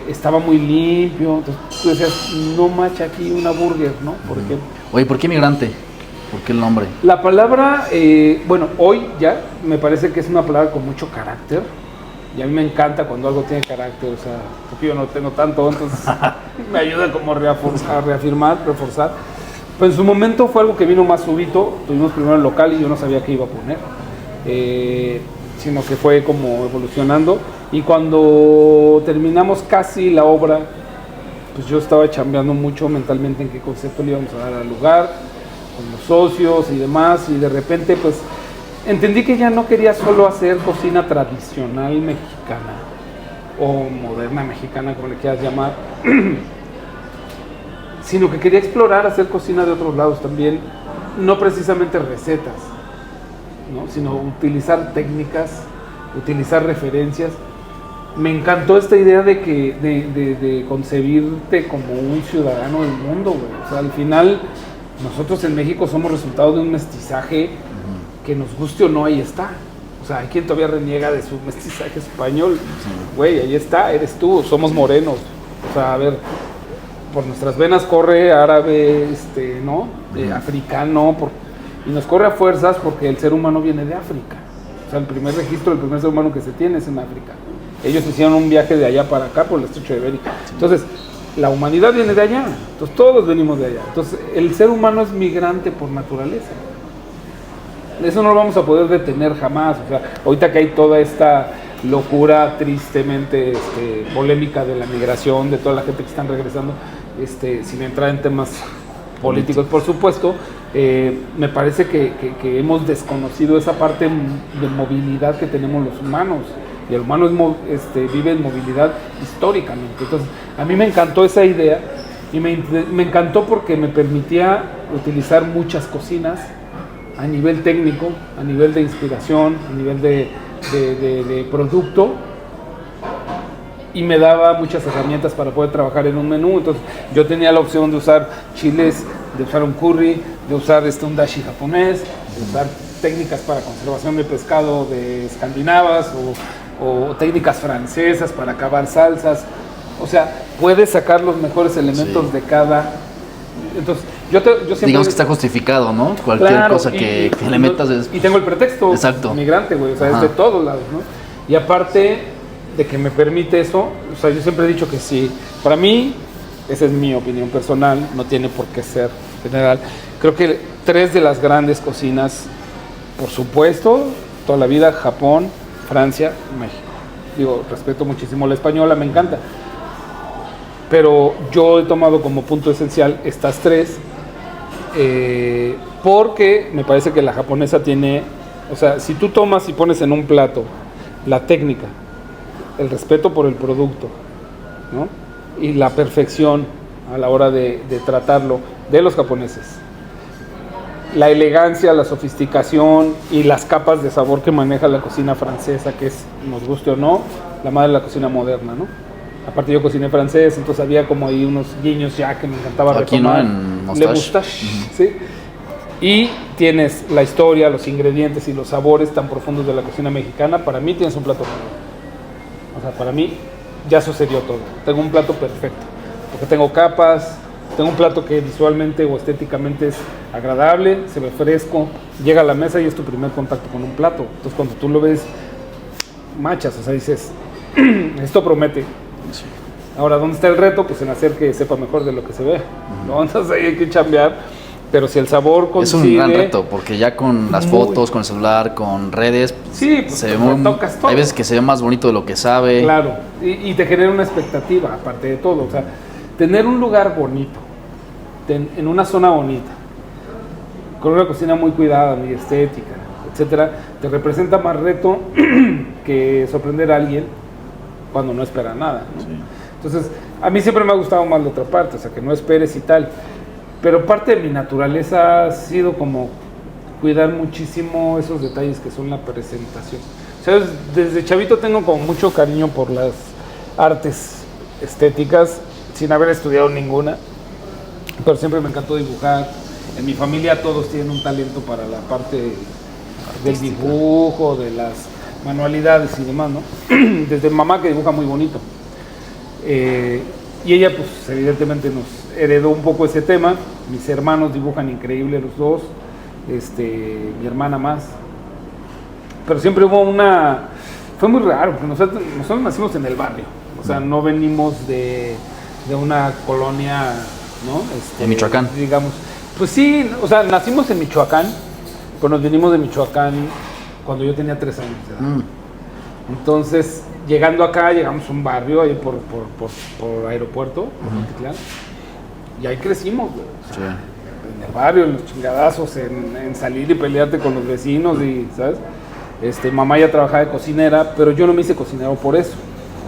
estaba muy limpio, entonces tú decías, no macha aquí una burger, ¿no? Por ejemplo. Oye, ¿por qué migrante? ¿Por qué el nombre? La palabra, bueno, hoy ya me parece que es una palabra con mucho carácter, y a mí me encanta cuando algo tiene carácter, o sea, porque yo no tengo tanto, entonces me ayuda como a reafirmar, reforzar. Pero en su momento fue algo que vino más súbito, tuvimos primero el local y yo no sabía qué iba a poner, sino que fue como evolucionando, y cuando terminamos casi la obra, pues yo estaba chambeando mucho mentalmente en qué concepto le íbamos a dar al lugar, con los socios y demás, y de repente pues entendí que ya no quería solo hacer cocina tradicional mexicana o moderna mexicana, como le quieras llamar, sino que quería explorar hacer cocina de otros lados también, no precisamente recetas, ¿no? Sino utilizar técnicas, utilizar referencias. Me encantó esta idea de que de concebirte como un ciudadano del mundo, güey. O sea, al final nosotros en México somos resultado de un mestizaje que nos guste o no, ahí está. O sea, hay quien todavía reniega de su mestizaje español. Güey, ahí está, eres tú, somos morenos. O sea, a ver, por nuestras venas corre árabe, ¿no? Africano, y nos corre a fuerzas porque el ser humano viene de África. O sea, el primer registro del primer ser humano que se tiene es en África. Ellos hicieron un viaje de allá para acá por el estrecho de Bering. Entonces, la humanidad viene de allá. Entonces, todos venimos de allá. Entonces, el ser humano es migrante por naturaleza. Eso no lo vamos a poder detener jamás. O sea, ahorita que hay toda esta locura tristemente polémica de la migración, de toda la gente que están regresando, sin entrar en temas políticos, por supuesto, me parece que hemos desconocido esa parte de movilidad que tenemos los humanos. Y el humano vive en movilidad históricamente. Entonces, a mí me encantó esa idea y me encantó porque me permitía utilizar muchas cocinas a nivel técnico, a nivel de inspiración, a nivel de producto, y me daba muchas herramientas para poder trabajar en un menú. Entonces yo tenía la opción de usar chiles, de usar un curry, de usar un dashi japonés, de usar técnicas para conservación de pescado de escandinavas o técnicas francesas para acabar salsas. O sea, puedes sacar los mejores elementos de cada. Entonces, yo siempre... Digamos que está justificado, ¿no? Cualquier cosa que le metas es... Y tengo el pretexto. Exacto. Migrante, güey, o sea, es de todos lados, ¿no? Y aparte de que me permite eso, o sea, yo siempre he dicho que sí. Para mí, esa es mi opinión personal, no tiene por qué ser general. Creo que 3 de las grandes cocinas, por supuesto, toda la vida, Japón, Francia, México. Digo, respeto muchísimo la española, me encanta. Pero yo he tomado como punto esencial estas 3, porque me parece que la japonesa tiene, o sea, si tú tomas y pones en un plato la técnica, el respeto por el producto, ¿no? Y la perfección a la hora de tratarlo de los japoneses, la elegancia, la sofisticación y las capas de sabor que maneja la cocina francesa, que es, nos guste o no, la madre de la cocina moderna, ¿no? Aparte yo cociné francés, entonces había como ahí unos guiños ya que me encantaba aquí, retomar. ¿no? En Le Moustache, ¿sí? Y tienes la historia, los ingredientes y los sabores tan profundos de la cocina mexicana. Para mí tienes un plato perfecto. O sea, para mí ya sucedió todo. Tengo un plato perfecto, porque tengo capas, tengo un plato que visualmente o estéticamente es agradable, se ve fresco, llega a la mesa y es tu primer contacto con un plato. Entonces cuando tú lo ves, machas, o sea, dices, esto promete. Sí. Ahora, ¿dónde está el reto? Pues en hacer que sepa mejor de lo que se ve, ¿no? Entonces ahí hay que chambear, pero si el sabor coincide... Es un gran reto, porque ya con las fotos, con el celular, con redes, sí, pues se ve tocas todo. Hay veces que se ve más bonito de lo que sabe. Claro, y te genera una expectativa, aparte de todo, o sea, tener un lugar bonito, en una zona bonita, con una cocina muy cuidada, muy estética, etcétera, te representa más reto que sorprender a alguien cuando no espera nada, ¿no? Sí. Entonces, a mí siempre me ha gustado más la otra parte, o sea, que no esperes y tal, pero parte de mi naturaleza ha sido como cuidar muchísimo esos detalles que son la presentación. O sea, desde chavito tengo como mucho cariño por las artes estéticas, sin haber estudiado ninguna, pero siempre me encantó dibujar. En mi familia todos tienen un talento para la parte del dibujo, de las manualidades y demás, ¿no? Desde mamá, que dibuja muy bonito. Y ella, pues, evidentemente nos heredó un poco ese tema. Mis hermanos dibujan increíble los dos, mi hermana más. Pero siempre hubo fue muy raro, porque nosotros nacimos en el barrio. O sea, no venimos de una colonia, ¿no? ¿De Michoacán? Digamos. Pues sí, o sea, nacimos en Michoacán, pero nos venimos de Michoacán cuando yo tenía 3 años de edad. Entonces, llegando acá, llegamos a un barrio ahí por aeropuerto, Titlán, y ahí crecimos, güey. O sea, en el barrio, en los chingadazos, en salir y pelearte con los vecinos, y, ¿sabes? Mamá ya trabajaba de cocinera, pero yo no me hice cocinero por eso.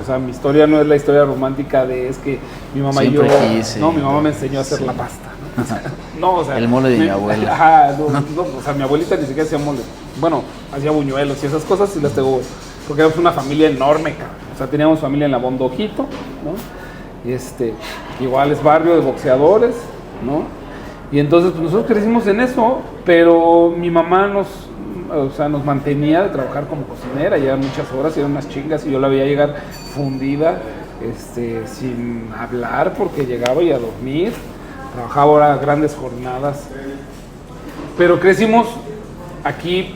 O sea, mi historia no es la historia romántica es que mi mamá Siempre y yo... quise. No, mi mamá me enseñó a hacer la pasta, ¿no? No, o sea... El mole de mi abuela. Ajá, no, o sea, mi abuelita ni siquiera hacía mole. Bueno, hacía buñuelos y esas cosas sí las tengo, porque éramos una familia enorme, cabrón. O sea, teníamos familia en la Bondojito, ¿no? Igual es barrio de boxeadores, ¿no? Y entonces pues, nosotros crecimos en eso, pero mi mamá nos mantenía de trabajar como cocinera, llegaban muchas horas, eran unas chingas, y yo la veía llegar fundida, sin hablar, porque llegaba y a dormir, trabajaba ahora grandes jornadas, pero crecimos aquí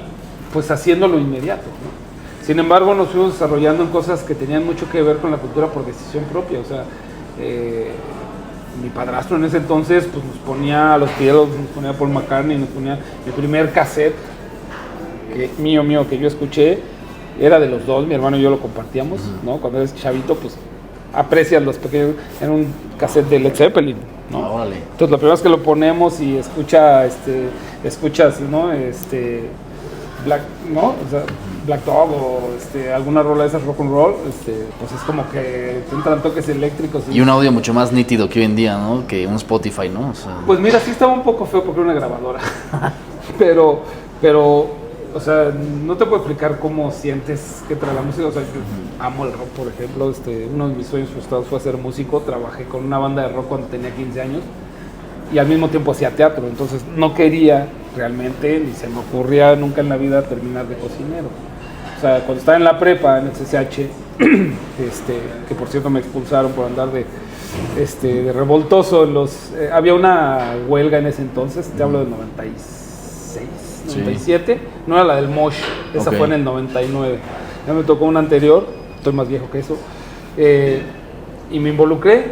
pues haciéndolo inmediato, ¿no? Sin embargo, nos fuimos desarrollando en cosas que tenían mucho que ver con la cultura por decisión propia. O sea, mi padrastro en ese entonces pues nos ponía a los Beatles, nos ponía Paul McCartney, nos ponía el primer cassette mío que yo escuché, era de los dos, mi hermano y yo lo compartíamos, ¿no? Cuando eres chavito, pues aprecias los pequeños, en un cassette de Led Zeppelin, ¿no? Órale. Entonces la primera vez que lo ponemos y escuchas, ¿no? Black, ¿no? O sea, Black Dog o alguna rola de esas rock and roll, pues es como que te entran toques eléctricos. Y un audio mucho más nítido que hoy en día, ¿no? Que un Spotify, ¿no? O sea... Pues mira, sí estaba un poco feo porque era una grabadora. pero, o sea, no te puedo explicar cómo sientes que trae la música. O sea, yo amo el rock, por ejemplo. Uno de mis sueños frustrados fue ser músico. Trabajé con una banda de rock cuando tenía 15 años. Y al mismo tiempo hacía teatro, entonces no quería realmente, ni se me ocurría nunca en la vida terminar de cocinero. O sea, cuando estaba en la prepa, en el CCH, que por cierto me expulsaron por andar de revoltoso, había una huelga en ese entonces, te hablo del 96, 97, sí. No era la del Mosh, esa fue en el 99, ya me tocó una anterior, estoy más viejo que eso, y me involucré,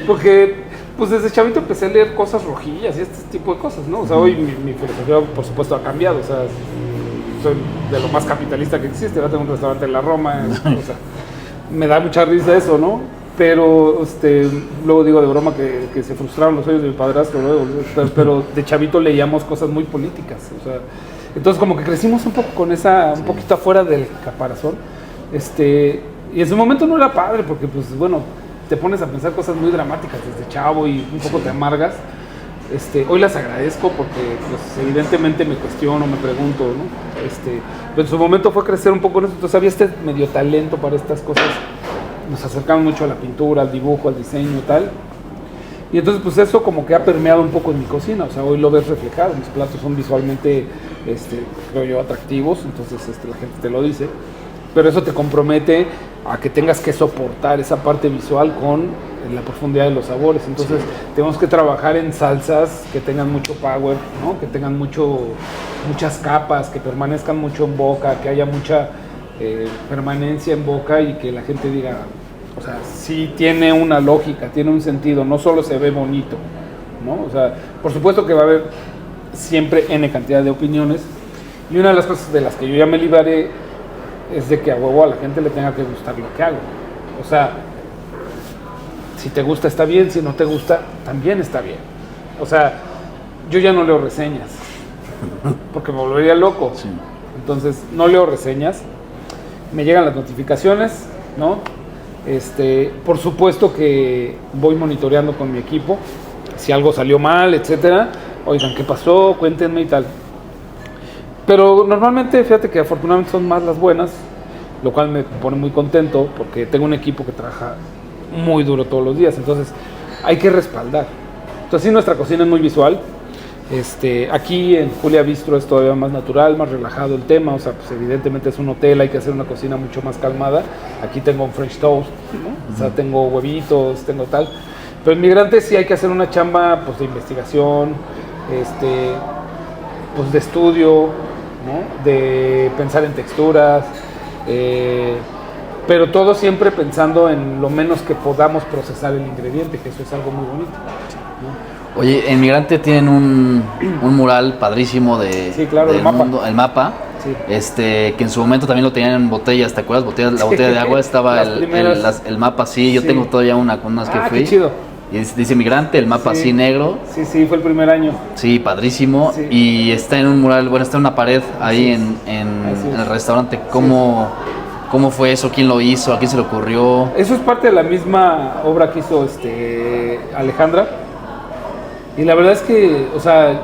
porque... Pues desde chavito empecé a leer cosas rojillas y este tipo de cosas, ¿no? O sea, hoy mi filosofía, por supuesto, ha cambiado. O sea, soy de lo más capitalista que existe. Ahora tengo un restaurante en la Roma. O sea, me da mucha risa eso, ¿no? Pero luego digo de broma que se frustraron los sueños de mi padrastro, ¿no? Pero de chavito leíamos cosas muy políticas. O sea, entonces como que crecimos un poco con un poquito afuera del caparazón. Y en su momento no era padre porque, pues, bueno... te pones a pensar cosas muy dramáticas desde chavo y un poco te amargas. Hoy las agradezco porque pues, evidentemente me cuestiono, me pregunto, ¿no? Pero en su momento fue crecer un poco en eso, entonces había medio talento para estas cosas. Nos acercamos mucho a la pintura, al dibujo, al diseño y tal. Y entonces pues eso como que ha permeado un poco en mi cocina, o sea, hoy lo ves reflejado, mis platos son visualmente, creo yo, atractivos, entonces la gente te lo dice. Pero eso te compromete a que tengas que soportar esa parte visual con la profundidad de los sabores. Entonces, tenemos que trabajar en salsas que tengan mucho power, ¿no? Que tengan muchas capas, que permanezcan mucho en boca, que haya mucha permanencia en boca y que la gente diga, o sea, sí tiene una lógica, tiene un sentido, no solo se ve bonito, ¿no? O sea, por supuesto que va a haber siempre N cantidad de opiniones, y una de las cosas de las que yo ya me libraré es de que a huevo a la gente le tenga que gustar lo que hago. O sea, si te gusta está bien, si no te gusta también está bien. O sea, yo ya no leo reseñas porque me volvería loco. Sí. Entonces no leo reseñas, me llegan las notificaciones, ¿no? Por supuesto que voy monitoreando con mi equipo si algo salió mal, etcétera. Oigan, ¿qué pasó? Cuéntenme y tal. Pero normalmente, fíjate que afortunadamente son más las buenas, lo cual me pone muy contento porque tengo un equipo que trabaja muy duro todos los días, entonces hay que respaldar. Entonces sí, nuestra cocina es muy visual. Aquí en Julia Bistro es todavía más natural, más relajado el tema, o sea, pues evidentemente es un hotel, hay que hacer una cocina mucho más calmada. Aquí tengo un French toast, ¿no? O sea, tengo huevitos, tengo tal. Pero en Migrante sí hay que hacer una chamba, pues, de investigación, pues de estudio, ¿no? De pensar en texturas, pero todo siempre pensando en lo menos que podamos procesar el ingrediente, que eso es algo muy bonito, ¿no? Oye, en Migrante tienen un mural padrísimo de Sí, claro, del el mapa. mundo, el mapa, Sí. que en su momento también lo tenían en botellas, ¿te acuerdas? La botella de agua estaba Las primeras. el mapa así, yo Sí. tengo todavía una con unas que fui. Qué chido. Y dice Migrante, el mapa Sí. así negro, Sí, fue el primer año. sí, padrísimo, Sí. y está en un mural, bueno, está en una pared ahí en Así es. el restaurante. ¿Cómo fue eso? ¿Quién lo hizo? ¿A quién se le ocurrió? Eso es parte de la misma obra que hizo Alejandra. Y la verdad es que, o sea,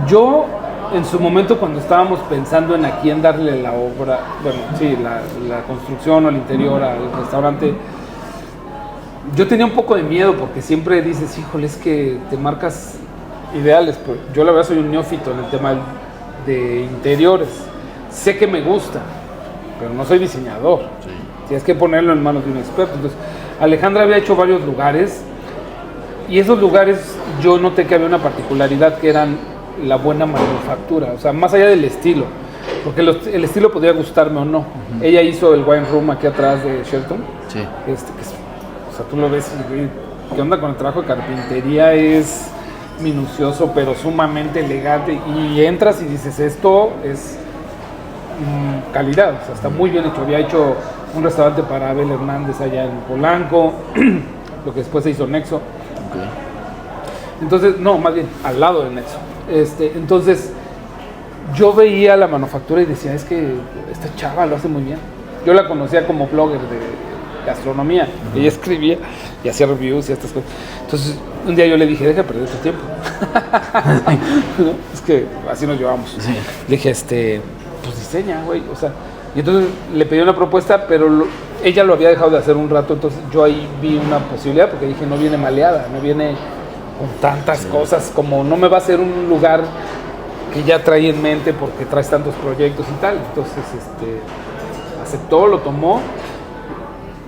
yo en su momento cuando estábamos pensando en a quién darle la obra, bueno, sí, la construcción o el interior al restaurante, yo tenía un poco de miedo porque siempre dices, híjole, es que te marcas ideales. Pero yo la verdad soy un neófito en el tema de interiores. Sé que me gusta, pero no soy diseñador. Tienes que ponerlo en manos de un experto. Entonces, Alejandra había hecho varios lugares y esos lugares yo noté que había una particularidad que eran la buena manufactura, o sea, más allá del estilo, porque el estilo podría gustarme o no. Uh-huh. Ella hizo el wine room aquí atrás de Shelton. Sí. O sea, tú lo ves y ¿qué onda con el trabajo de carpintería? Es minucioso, pero sumamente elegante. Y entras y dices, esto es calidad, o sea, está muy bien hecho. Había hecho un restaurante para Abel Hernández allá en Polanco, lo que después se hizo Nexo. Okay. Entonces, no, más bien, al lado de Nexo. Entonces, yo veía la manufactura y decía, es que esta chava lo hace muy bien. Yo la conocía como blogger de gastronomía. Uh-huh. Ella escribía y hacía reviews y estas cosas. Entonces, un día yo le dije, deja de perder tu tiempo. ¿No? Es que así nos llevamos. Sí. Le dije, pues diseña, güey. O sea, y entonces le pedí una propuesta, pero ella lo había dejado de hacer un rato. Entonces, yo ahí vi una posibilidad porque dije, no viene maleada, no viene con tantas cosas, como no me va a ser un lugar que ya trae en mente porque traes tantos proyectos y tal. Entonces, aceptó, lo tomó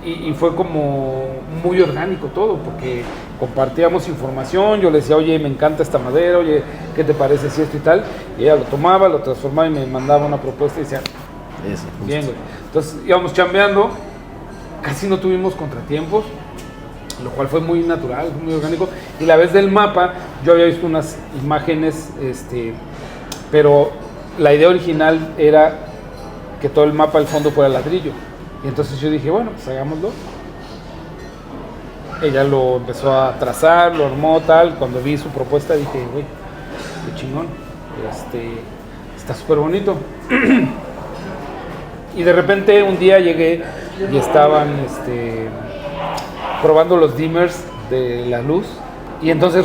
y fue como muy orgánico todo, porque compartíamos información, yo le decía, oye, me encanta esta madera, oye, ¿qué te parece si esto y tal? Y ella lo tomaba, lo transformaba y me mandaba una propuesta y decía, eso, bien, güey. Entonces íbamos chambeando, casi no tuvimos contratiempos, lo cual fue muy natural, muy orgánico. Y la vez del mapa, yo había visto unas imágenes, pero la idea original era que todo el mapa al fondo fuera ladrillo. Y entonces yo dije, bueno, pues hagámoslo. Ella lo empezó a trazar, lo armó tal. Cuando vi su propuesta dije, güey, qué chingón. Está súper bonito. Y de repente un día llegué y estaban probando los dimmers de la luz. Y entonces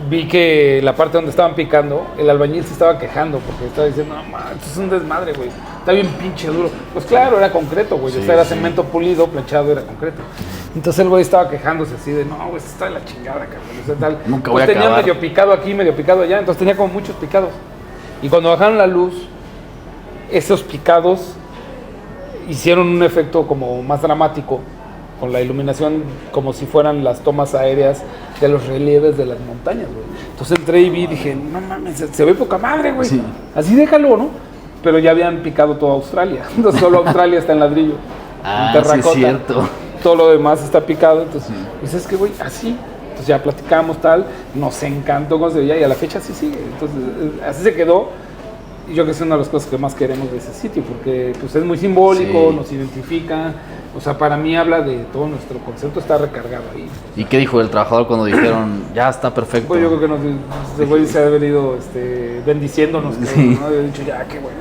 vi que la parte donde estaban picando, el albañil se estaba quejando porque estaba diciendo, no, man, esto es un desmadre, güey, está bien pinche duro. Pues claro, era concreto, güey, Sí, o sea, era sí. cemento pulido, planchado, era concreto. Entonces el güey estaba quejándose así de, no, güey, esto está de la chingada, cabrón, o sea, tal. Nunca Pues voy a tenía acabar. medio picado aquí, medio picado allá, entonces tenía como muchos picados. Y cuando bajaron la luz, esos picados hicieron un efecto como más dramático, con la iluminación como si fueran las tomas aéreas de los relieves de las montañas, güey. Entonces entré y vi y dije, no mames, se ve poca madre, güey. Sí. Así déjalo, ¿no? Pero ya habían picado toda Australia. Entonces solo Australia está en ladrillo. Ah, en sí terracota. es cierto. Todo lo demás está picado. Entonces, pues es que, güey, así. Entonces ya platicamos tal, nos encantó cómo se veía y a la fecha así sigue. Entonces así se quedó. Y yo creo que es una de las cosas que más queremos de ese sitio, porque pues es muy simbólico, Sí. nos identifica. O sea, para mí habla de todo nuestro concepto, está recargado ahí. ¿Y qué dijo el trabajador cuando dijeron, ya está perfecto? Pues yo creo que ese güey se ha venido bendiciéndonos, creo, Sí. ¿no? Había dicho, ya, qué bueno,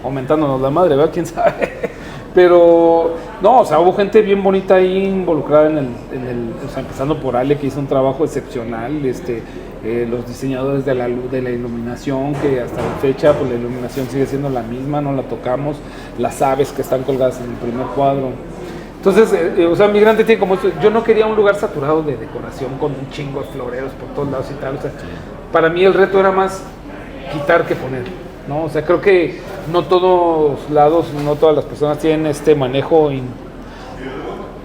aumentándonos la madre, ¿verdad? ¿Quién sabe? Pero, no, o sea, hubo gente bien bonita ahí involucrada en el o sea, empezando por Ale, que hizo un trabajo excepcional, los diseñadores de la luz, de la iluminación, que hasta la fecha pues la iluminación sigue siendo la misma, no la tocamos, las aves que están colgadas en el primer cuadro. Entonces, o sea, Migrante tiene como esto, yo no quería un lugar saturado de decoración con un chingo de floreros por todos lados y tal, o sea, para mí el reto era más quitar que poner, ¿no? O sea, creo que no todos lados, no todas las personas tienen este manejo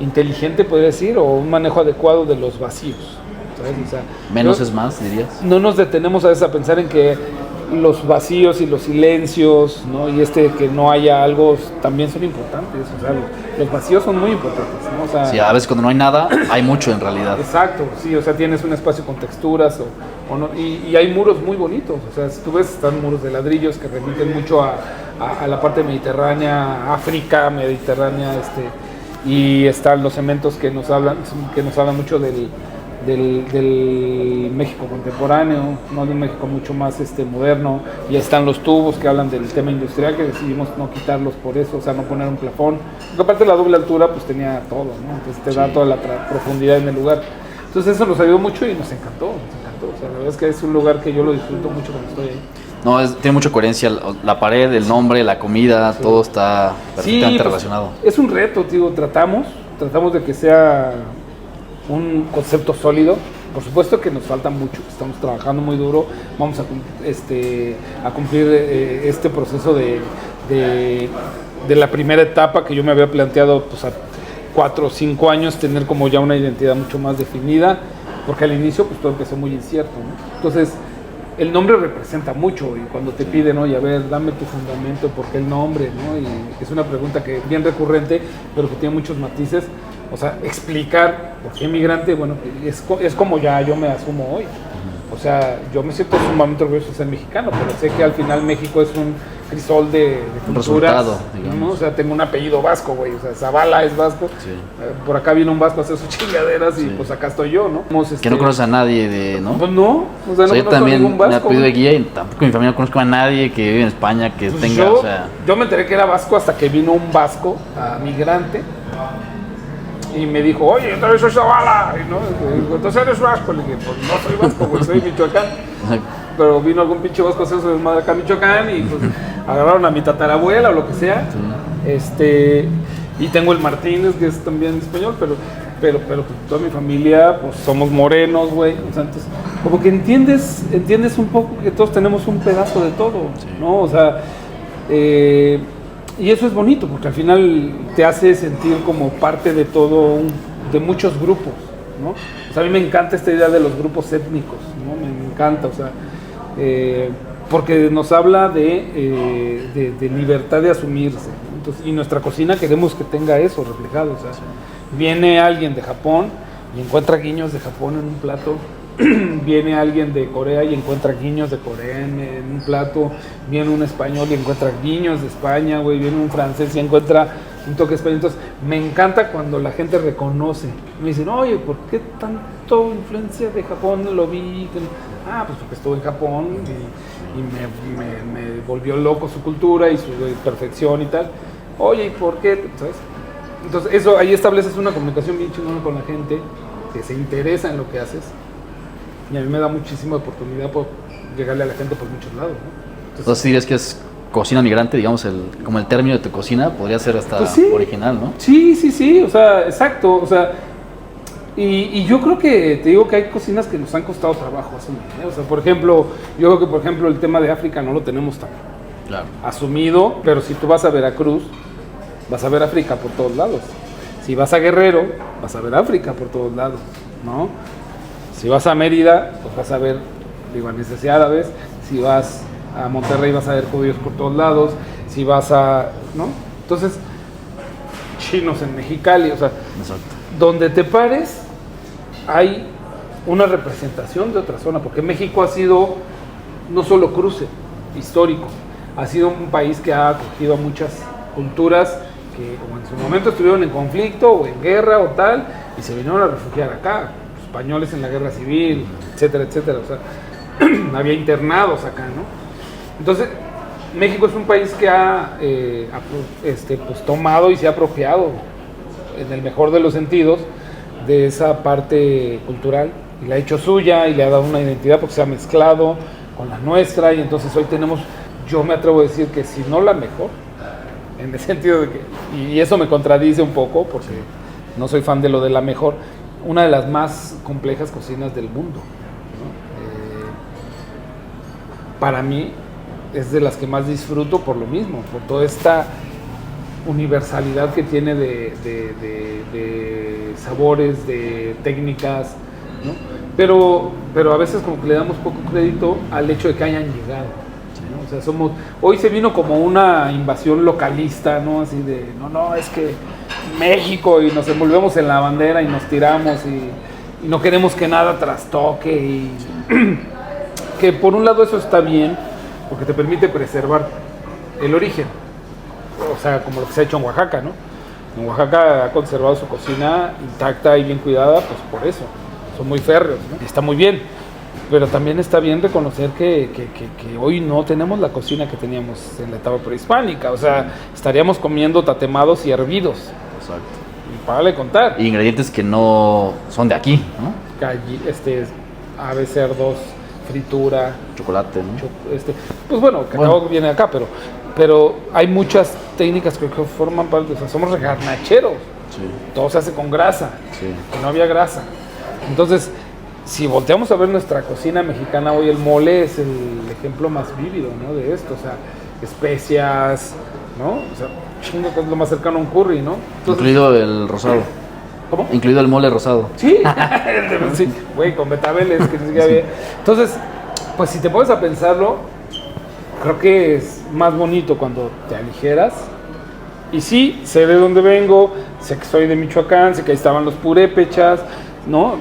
inteligente, podría decir, o un manejo adecuado de los vacíos, ¿sabes? O sea, Menos es más, dirías. no nos detenemos a veces a pensar en que los vacíos y los silencios, ¿no? Y que no haya algo también son importantes, o sea, los vacíos son muy importantes, ¿no? O sea, Sí, a veces cuando no hay nada, hay mucho en realidad. exacto, sí, o sea, tienes un espacio con texturas o no, y hay muros muy bonitos, o sea, si tú ves, están muros de ladrillos que remiten mucho a la parte mediterránea, África, mediterránea, y están los cementos que nos hablan mucho del México contemporáneo, ¿no? De un México mucho más moderno, y están los tubos que hablan del tema industrial, que decidimos no quitarlos por eso, o sea, no poner un plafón, porque aparte la doble altura pues tenía todo, ¿no? Entonces te da toda la profundidad en el lugar, entonces eso nos ayudó mucho y nos encantó, o sea, la verdad es que es un lugar que yo lo disfruto mucho cuando estoy ahí. No, tiene mucha coherencia, la pared, el nombre, la comida, sí. Todo está perfectamente pues, relacionado. Es un reto, digo, tratamos de que sea un concepto sólido. Por supuesto que nos falta mucho, estamos trabajando muy duro, vamos a cumplir este proceso de la primera etapa que yo me había planteado pues, a 4 o 5 años, tener como ya una identidad mucho más definida, porque al inicio pues todo empezó muy incierto, ¿no? Entonces el nombre representa mucho, y cuando te piden, oye, a ver, dame tu fundamento, ¿por qué el nombre? ¿No? Y es una pregunta que es bien recurrente, pero que tiene muchos matices. O sea, explicar por qué Migrante, bueno, es como ya yo me asumo hoy. O sea, yo me siento sumamente orgulloso de ser mexicano, pero sé que al final México es un crisol de culturas, ¿no? O sea, tengo un apellido vasco, güey, o sea, Zavala es vasco, sí. Por acá vino un vasco a hacer sus chingaderas y pues acá estoy yo, ¿no? Que no conoces a nadie, ¿no? Pues no, o sea, no yo conozco también a ningún vasco. Me apellido de Guía y tampoco mi familia no conozco a nadie que vive en España, que pues tenga, yo me enteré que era vasco hasta que vino un vasco a Migrante y me dijo, oye, yo también soy Zavala, ¿no? Entonces eres vasco. Le dije, pues no soy vasco, pues soy Michoacán. Pero vino algún pinche vasco a hacer su desmadre acá en Michoacán y pues agarraron a mi tatarabuela o lo que sea. Sí. Y tengo el Martínez, que es también español, pero pues, toda mi familia, pues somos morenos, güey. O sea, entonces, como que entiendes un poco que todos tenemos un pedazo de todo, sí. ¿No? O sea, y eso es bonito, porque al final te hace sentir como parte de todo, de muchos grupos, ¿no? O sea, a mí me encanta esta idea de los grupos étnicos, ¿no? Me encanta, o sea, porque nos habla de libertad de asumirse, ¿no? Entonces, y nuestra cocina queremos que tenga eso reflejado, o sea, viene alguien de Japón y encuentra guiños de Japón en un plato. Viene alguien de Corea y encuentra guiños de Corea en un plato, viene un español y encuentra guiños de España, güey, viene un francés y encuentra un toque español. Entonces, me encanta cuando la gente reconoce, me dicen, oye, ¿por qué tanto influencia de Japón lo vi? Pues porque estuve en Japón y me volvió loco su cultura y su perfección y tal. Oye, ¿y por qué? ¿Sabes? Entonces, eso, ahí estableces una comunicación bien chingona con la gente que se interesa en lo que haces. Y a mí me da muchísima oportunidad por llegarle a la gente por muchos lados, ¿no? Entonces dirías que es cocina migrante, digamos, como el término de tu cocina, podría ser hasta pues sí, original, ¿no? Sí, o sea, exacto, o sea, y yo creo que, te digo que hay cocinas que nos han costado trabajo asumir, ¿eh? O sea, por ejemplo, yo creo que, por ejemplo, el tema de África no lo tenemos tan asumido, pero si tú vas a Veracruz, vas a ver África por todos lados. Si vas a Guerrero, vas a ver África por todos lados, ¿no? Si vas a Mérida, pues vas a ver libaneses y árabes. Si vas a Monterrey, vas a ver judíos por todos lados. Si vas ¿no? Entonces, chinos en Mexicali, o sea, exacto. Donde te pares, hay una representación de otra zona, porque México ha sido no solo cruce histórico, ha sido un país que ha acogido a muchas culturas que o en su momento estuvieron en conflicto o en guerra o tal, y se vinieron a refugiar acá. Españoles en la guerra civil, etcétera, etcétera, o sea, había internados acá, ¿no? Entonces, México es un país que ha pues, tomado y se ha apropiado, en el mejor de los sentidos, de esa parte cultural, y la ha hecho suya y le ha dado una identidad porque se ha mezclado con la nuestra y entonces hoy tenemos, yo me atrevo a decir que si no la mejor, en el sentido de que, y eso me contradice un poco porque no soy fan de lo de la mejor, una de las más complejas cocinas del mundo, ¿no? Para mí es de las que más disfruto por lo mismo, por toda esta universalidad que tiene de sabores, de técnicas, ¿no? Pero a veces como que le damos poco crédito al hecho de que hayan llegado, ¿no? O sea, hoy se vino como una invasión localista, ¿no? Así de, no, es que México, y nos envolvemos en la bandera y nos tiramos y no queremos que nada trastoque y que por un lado eso está bien porque te permite preservar el origen, o sea, como lo que se ha hecho en Oaxaca, ¿no? En Oaxaca ha conservado su cocina intacta y bien cuidada, pues por eso, son muy férreos, ¿no? Y está muy bien, pero también está bien reconocer que hoy no tenemos la cocina que teníamos en la etapa prehispánica, o sea, estaríamos comiendo tatemados y hervidos. Exacto. Y párale contar. Y ingredientes que no son de aquí, ¿no? Ave, cerdos, fritura, Chocolate, ¿no? Pues bueno, cacao viene de acá, pero hay muchas técnicas que forman parte, o sea, somos garnacheros. Sí. Todo se hace con grasa, Sí. que no había grasa. Entonces, si volteamos a ver nuestra cocina mexicana hoy, el mole es el ejemplo más vívido, ¿no? De esto, o sea, especias, ¿no? O sea, chingo, que es lo más cercano a un curry, ¿no? Entonces, Incluido el rosado. ¿cómo? Incluido el mole rosado. Sí, sí, güey, con betabeles, que ni siquiera había. Entonces, pues si te pones a pensarlo, creo que es más bonito cuando te aligeras. Y sí, sé de dónde vengo, sé que soy de Michoacán, sé que ahí estaban los purépechas, ¿no?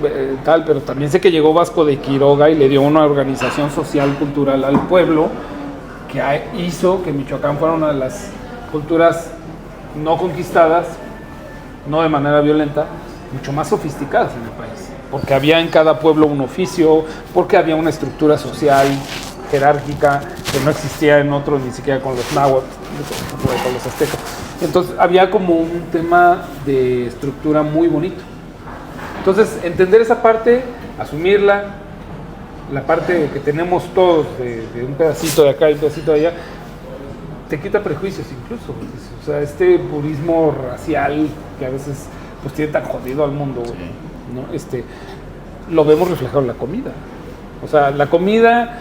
Tal, pero también sé que llegó Vasco de Quiroga y le dio una organización social, cultural al pueblo, que hizo que Michoacán fuera una de las culturas no conquistadas, no de manera violenta, mucho más sofisticadas en el país, porque había en cada pueblo un oficio, porque había una estructura social jerárquica que no existía en otro, ni siquiera con los náhuatl, con los aztecas. Entonces había como un tema de estructura muy bonito. Entonces entender esa parte, asumirla, la parte que tenemos todos de un pedacito de acá y un pedacito de allá, te quita prejuicios incluso. O sea, este purismo racial que a veces pues tiene tan jodido al mundo, Sí. ¿no? Lo vemos reflejado en la comida. O sea, la comida,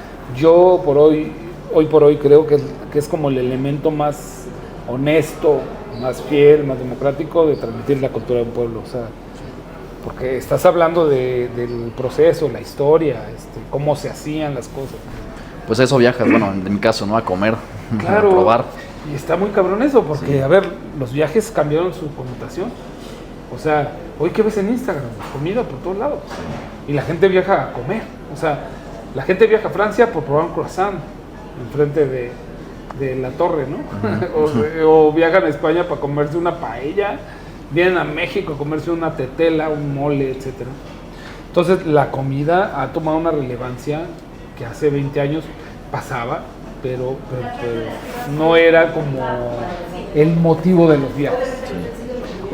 hoy por hoy creo que es como el elemento más honesto, más fiel, más democrático de transmitir la cultura de un pueblo. O sea, porque estás hablando del proceso, la historia, cómo se hacían las cosas. Pues a eso viajas, bueno, en mi caso, ¿no? A comer, Claro, a probar. y está muy cabrón eso, porque, Sí. a ver, los viajes cambiaron su connotación. O sea, hoy que ves en Instagram, comida por todos lados. Y la gente viaja a comer. O sea, la gente viaja a Francia por probar un croissant enfrente de la torre, ¿no? o viajan a España para comerse una paella. Vienen a México a comerse una tetela, un mole, etc. Entonces, la comida ha tomado una relevancia que hace 20 años pasaba, pero no era como el motivo de los viajes.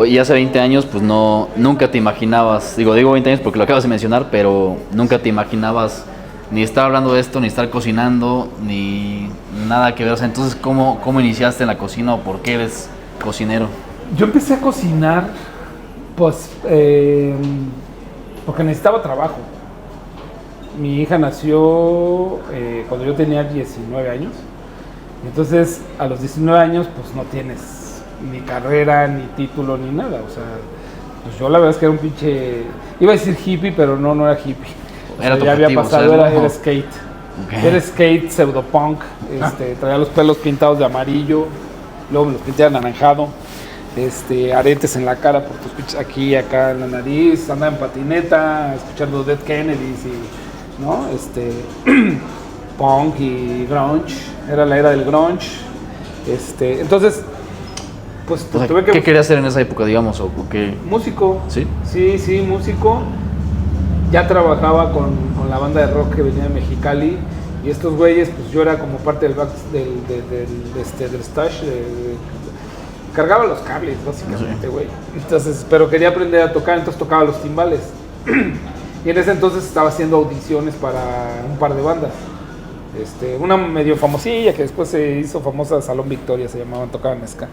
Y hace 20 años, pues nunca te imaginabas, digo 20 años porque lo acabas de mencionar, pero nunca te imaginabas ni estar hablando de esto, ni estar cocinando, ni nada que ver. O sea, entonces, ¿cómo iniciaste en la cocina o por qué eres cocinero? Yo empecé a cocinar, pues, porque necesitaba trabajo. Mi hija nació cuando yo tenía 19 años. Entonces, a los 19 años, pues no tienes ni carrera, ni título, ni nada. O sea, pues yo la verdad es que era un pinche... Iba a decir hippie, pero no era hippie. Era tu ya había objetivo, pasado, o sea, era skate. Okay. Era skate, pseudopunk. Traía los pelos pintados de amarillo. Luego me los pinté de anaranjado. Aretes en la cara por tus pinches aquí y acá en la nariz. Andaba en patineta, escuchando Dead Kennedys y... ¿no? Punk y grunge. Era la era del grunge. Entonces... Pues O sea, tuve que... ¿qué querías hacer en esa época, digamos? ¿O qué? Músico. ¿Sí? Sí, músico. Ya trabajaba con la banda de rock que venía de Mexicali. Y estos güeyes, pues yo era como parte del stash. Cargaba los cables, básicamente, güey. Entonces, pero quería aprender a tocar, entonces tocaba los timbales. Y en ese entonces estaba haciendo audiciones para un par de bandas. Una medio famosilla que después se hizo famosa, Salón Victoria se llamaban, tocaban ska.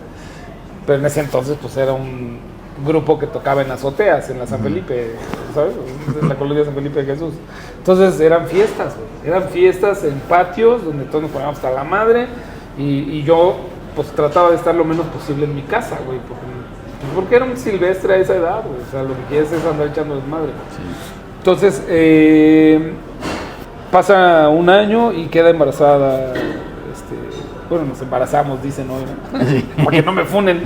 Pero en ese entonces pues era un grupo que tocaba en azoteas, en la San Felipe, ¿sabes? En la colonia San Felipe de Jesús. Entonces eran fiestas, güey. Eran fiestas en patios donde todos nos poníamos hasta la madre y yo pues trataba de estar lo menos posible en mi casa, güey, porque era un silvestre a esa edad, güey. O sea, lo que quieres es andar echando desmadre. Sí. Entonces, pasa un año y queda embarazada. Bueno, nos embarazamos, dicen hoy, ¿no? Sí. Porque no me funen.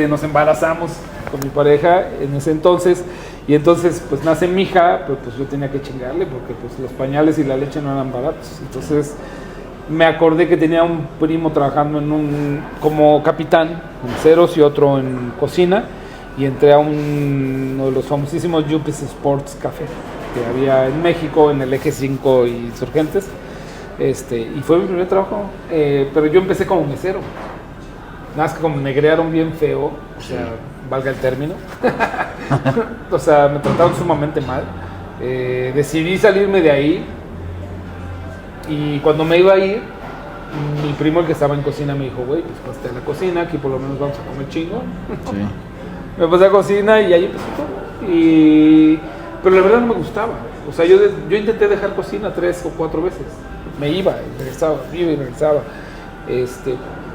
Nos embarazamos con mi pareja en ese entonces. Y entonces, pues nace mi hija, pero pues yo tenía que chingarle porque pues los pañales y la leche no eran baratos. Entonces, me acordé que tenía un primo trabajando como capitán en ceros y otro en cocina. Y entré a uno de los famosísimos Yuppies Sports Café que había en México, en el Eje 5 y Insurgentes. Y fue mi primer trabajo, pero yo empecé como mesero. Nada más que como me negrearon bien feo, o sea, valga el término. O sea, me trataron sumamente mal. Decidí salirme de ahí. Y cuando me iba a ir, mi primo, el que estaba en cocina, me dijo, güey, pues pasé a la cocina, aquí por lo menos vamos a comer chingo. Sí. Me pasé a cocina y ahí empecé todo. Pero la verdad no me gustaba. O sea, yo intenté dejar cocina 3 o 4 veces. Me iba y regresaba,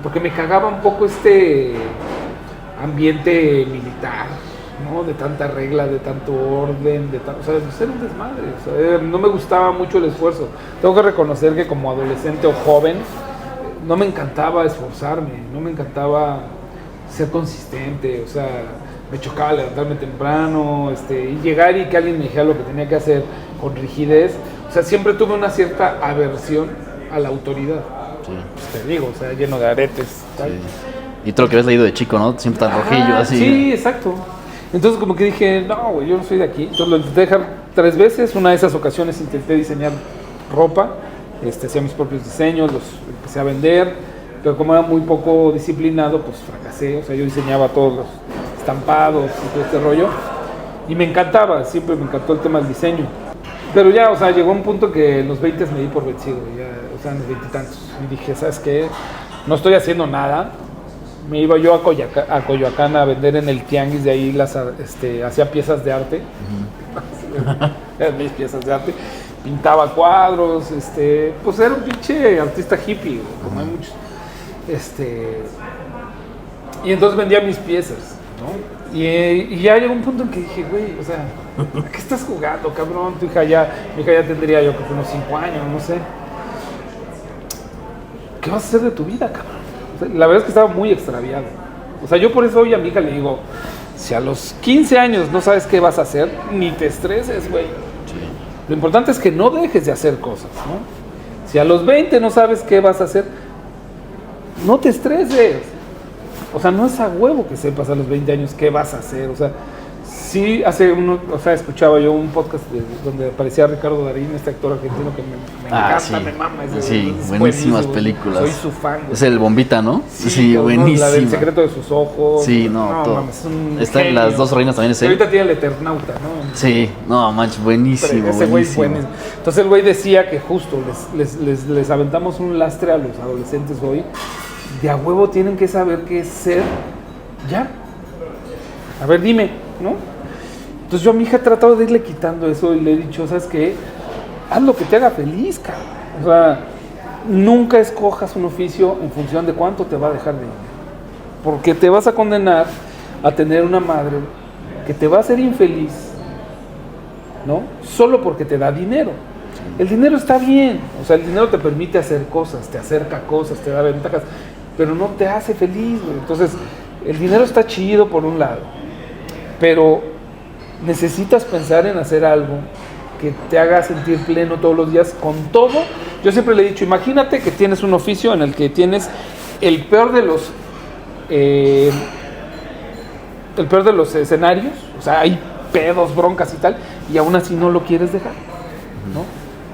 porque me cagaba un poco este ambiente militar, ¿no? De tanta regla, de tanto orden, o sea, ser un desmadre. O sea, no me gustaba mucho el esfuerzo. Tengo que reconocer que como adolescente o joven no me encantaba esforzarme, no me encantaba ser consistente, o sea, me chocaba levantarme temprano, y llegar y que alguien me dijera lo que tenía que hacer con rigidez. O sea, siempre tuve una cierta aversión a la autoridad. Sí. Pues te digo, o sea, lleno de aretes. Sí. Y todo lo que habías leído de chico, ¿no? Siempre tan rojillo, así. Sí, exacto. Entonces como que dije, no, güey, yo no soy de aquí. Entonces lo intenté dejar 3 veces. Una de esas ocasiones intenté diseñar ropa. Hacía mis propios diseños, los empecé a vender. Pero como era muy poco disciplinado, pues fracasé. O sea, yo diseñaba todos los estampados y todo este rollo. Y me encantaba, siempre me encantó el tema del diseño. Pero ya, o sea, llegó un punto que en los 20 me di por vencido, ya, o sea, en los 20 y tantos. Y dije, ¿sabes qué? No estoy haciendo nada. Me iba yo a Coyoacán a vender en el tianguis, de ahí hacía piezas de arte. Eran mis piezas de arte. Pintaba cuadros, pues era un pinche artista hippie, como hay muchos. Y entonces vendía mis piezas, ¿no? Y ya llegó un punto en que dije, güey, o sea, ¿a qué estás jugando, cabrón? Mi hija ya tendría yo creo que unos 5 años, no sé. ¿Qué vas a hacer de tu vida, cabrón? O sea, la verdad es que estaba muy extraviado. O sea, yo por eso hoy a mi hija le digo, si a los 15 años no sabes qué vas a hacer, ni te estreses, güey. Sí. Lo importante es que no dejes de hacer cosas, ¿no? Si a los 20 no sabes qué vas a hacer, no te estreses. O sea, no es a huevo que sepas a los 20 años qué vas a hacer. O sea, sí, escuchaba yo un podcast donde aparecía Ricardo Darín, este actor argentino que me encanta, sí. Me mama. Sí, buenísimas películas. Soy su fan. Güey. Es el Bombita, ¿no? Sí, buenísima. La del secreto de sus ojos. Sí, no, todo. Mames, es un Están genio. Las dos reinas también, es él. Ahorita tiene el Eternauta, ¿no? Sí, no, manches, buenísimo. Ese güey es buenísimo. Entonces el güey decía que justo les aventamos un lastre a los adolescentes hoy. De a huevo tienen que saber qué es ser ya. A ver, dime, ¿no? Entonces yo a mi hija he tratado de irle quitando eso y le he dicho, ¿sabes qué? Haz lo que te haga feliz, cabrón. O sea, nunca escojas un oficio en función de cuánto te va a dejar de dinero. Porque te vas a condenar a tener una madre que te va a hacer infeliz, ¿no? Solo porque te da dinero. El dinero está bien, o sea, el dinero te permite hacer cosas, te acerca a cosas, te da ventajas, pero no te hace feliz, güey. Entonces, el dinero está chido por un lado, pero necesitas pensar en hacer algo que te haga sentir pleno todos los días con todo. Yo siempre le he dicho, imagínate que tienes un oficio en el que tienes el peor de los escenarios, o sea, hay pedos, broncas y tal, y aún así no lo quieres dejar, ¿no?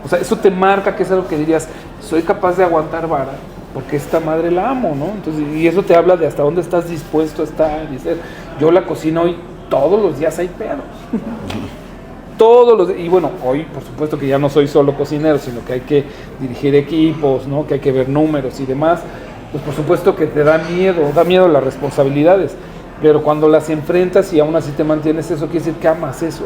O sea, eso te marca que es algo que dirías, soy capaz de aguantar vara, porque esta madre la amo, ¿no? Entonces, y eso te habla de hasta dónde estás dispuesto a estar y ser. Yo la cocino hoy, todos los días hay pedos. y bueno, hoy por supuesto que ya no soy solo cocinero, sino que hay que dirigir equipos, ¿no? Que hay que ver números y demás, pues por supuesto que te da miedo las responsabilidades, pero cuando las enfrentas y aún así te mantienes, eso quiere decir que amas eso.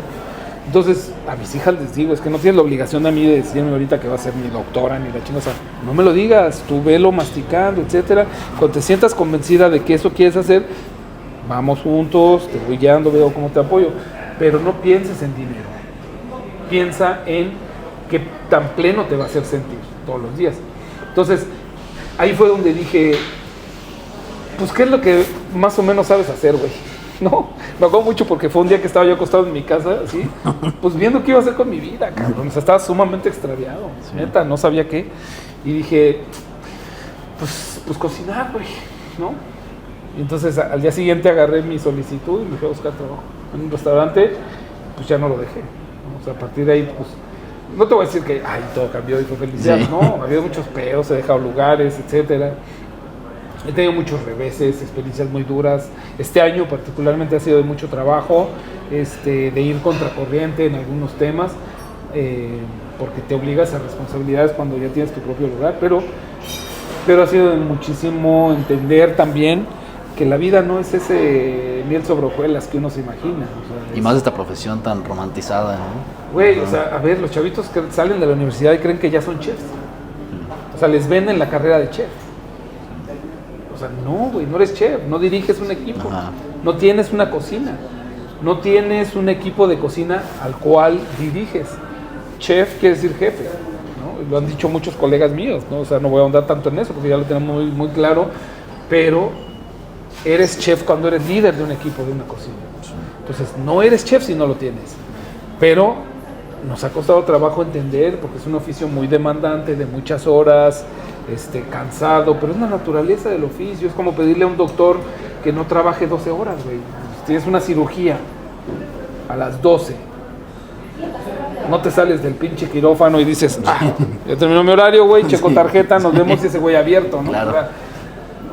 Entonces, a mis hijas les digo, es que no tienes la obligación a mí de decirme ahorita que va a ser mi doctora ni la chingada, o sea, no me lo digas, tú velo masticando, etcétera. Cuando te sientas convencida de que eso quieres hacer, vamos juntos, te voy guiando, veo cómo te apoyo, pero no pienses en dinero, piensa en qué tan pleno te va a hacer sentir todos los días. Entonces, ahí fue donde dije, pues, ¿qué es lo que más o menos sabes hacer, güey? No, me acuerdo mucho porque fue un día que estaba yo acostado en mi casa, así, pues viendo qué iba a hacer con mi vida, cabrón. O sea, estaba sumamente extraviado, neta, no sabía qué. Y dije, pues cocinar, güey, ¿no? Y entonces al día siguiente agarré mi solicitud y me fui a buscar trabajo en un restaurante, pues ya no lo dejé, ¿no? O sea, a partir de ahí, pues, no te voy a decir que, todo cambió y fue felicidad, sí. No, ha habido muchos pedos, he dejado lugares, etcétera. He tenido muchos reveses, experiencias muy duras. Este año particularmente ha sido de mucho trabajo, de ir contracorriente en algunos temas, porque te obligas a responsabilidades cuando ya tienes tu propio lugar, pero ha sido de muchísimo entender también que la vida no es ese miel sobre hojuelas que uno se imagina. O sea, y más esta profesión tan romantizada, ¿no? Güey, o sea, a ver, los chavitos que salen de la universidad y creen que ya son chefs. O sea, les venden la carrera de chef. O sea, no, güey, no eres chef, no diriges un equipo, no tienes una cocina, no tienes un equipo de cocina al cual diriges. Chef quiere decir jefe, ¿no? Lo han dicho muchos colegas míos, ¿no? O sea, no voy a ahondar tanto en eso porque ya lo tenemos muy, muy claro, pero eres chef cuando eres líder de un equipo, de una cocina. Entonces, no eres chef si no lo tienes, pero nos ha costado trabajo entender porque es un oficio muy demandante, de muchas horas, cansado, pero es la naturaleza del oficio. Es como pedirle a un doctor que no trabaje 12 horas, güey. Si tienes una cirugía a las 12, no te sales del pinche quirófano y dices, ya terminó mi horario, güey, checo tarjeta, nos vemos y ese güey abierto, ¿no? Claro.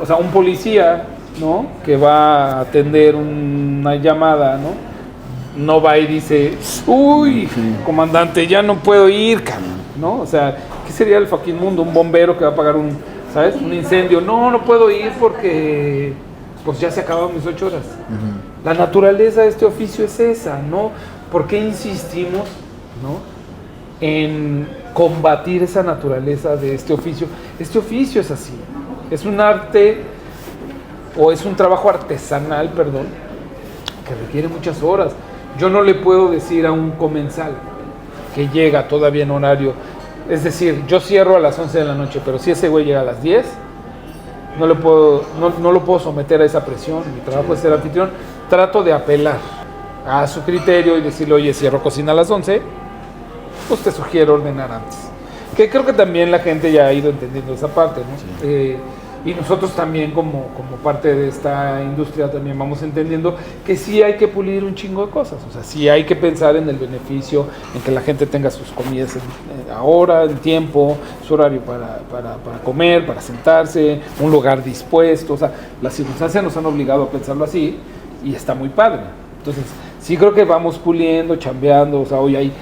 O sea, un policía, ¿no? Que va a atender una llamada, no va y dice, uy, comandante, ya no puedo ir, ¿no? O sea, ¿qué sería el fucking mundo? Un bombero que va a apagar un incendio. No puedo ir porque pues ya se acabaron mis 8 horas. La naturaleza de este oficio es esa, ¿no? ¿Por qué insistimos, ¿no? En combatir esa naturaleza de este oficio? Este oficio es así. Es un arte, o es un trabajo artesanal, perdón, que requiere muchas horas. Yo no le puedo decir a un comensal que llega todavía en horario, es decir, yo cierro a las 11 de la noche, pero si ese güey llega a las 10, no lo puedo someter a esa presión. Mi trabajo es ser anfitrión. Trato de apelar a su criterio y decirle, oye, cierro cocina a las 11, pues te sugiero ordenar antes. Que creo que también la gente ya ha ido entendiendo esa parte, ¿no? Sí. Y nosotros también como parte de esta industria también vamos entendiendo que sí hay que pulir un chingo de cosas. O sea, sí hay que pensar en el beneficio, en que la gente tenga sus comidas ahora, en tiempo, su horario para comer, para sentarse, un lugar dispuesto. O sea, las circunstancias nos han obligado a pensarlo así y está muy padre. Entonces, sí creo que vamos puliendo, chambeando. O sea, hoy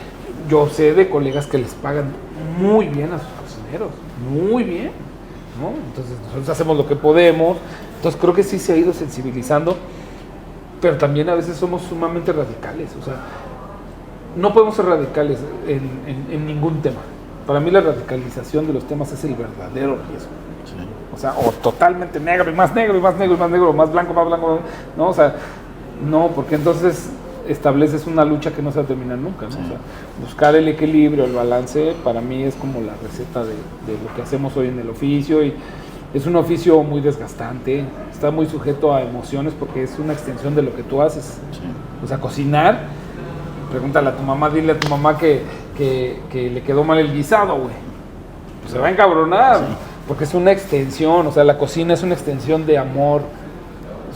yo sé de colegas que les pagan muy bien a sus cocineros, muy bien, ¿no? Entonces nosotros hacemos lo que podemos. Entonces creo que sí se ha ido sensibilizando, pero también a veces somos sumamente radicales. O sea, no podemos ser radicales en ningún tema. Para mí la radicalización de los temas es el verdadero riesgo. Sí. O sea, o totalmente negro y más negro y más negro y más negro, o más blanco, ¿no? O sea, no, porque entonces estableces una lucha que no se va a terminar nunca, ¿no? Sí. O sea, buscar el equilibrio, el balance, para mí es como la receta de lo que hacemos hoy en el oficio. Y es un oficio muy desgastante, está muy sujeto a emociones porque es una extensión de lo que tú haces. Sí. O sea, cocinar, pregúntale a tu mamá, dile a tu mamá que le quedó mal el guisado, güey. Pues se va a encabronar, sí. Porque es una extensión. O sea, la cocina es una extensión de amor,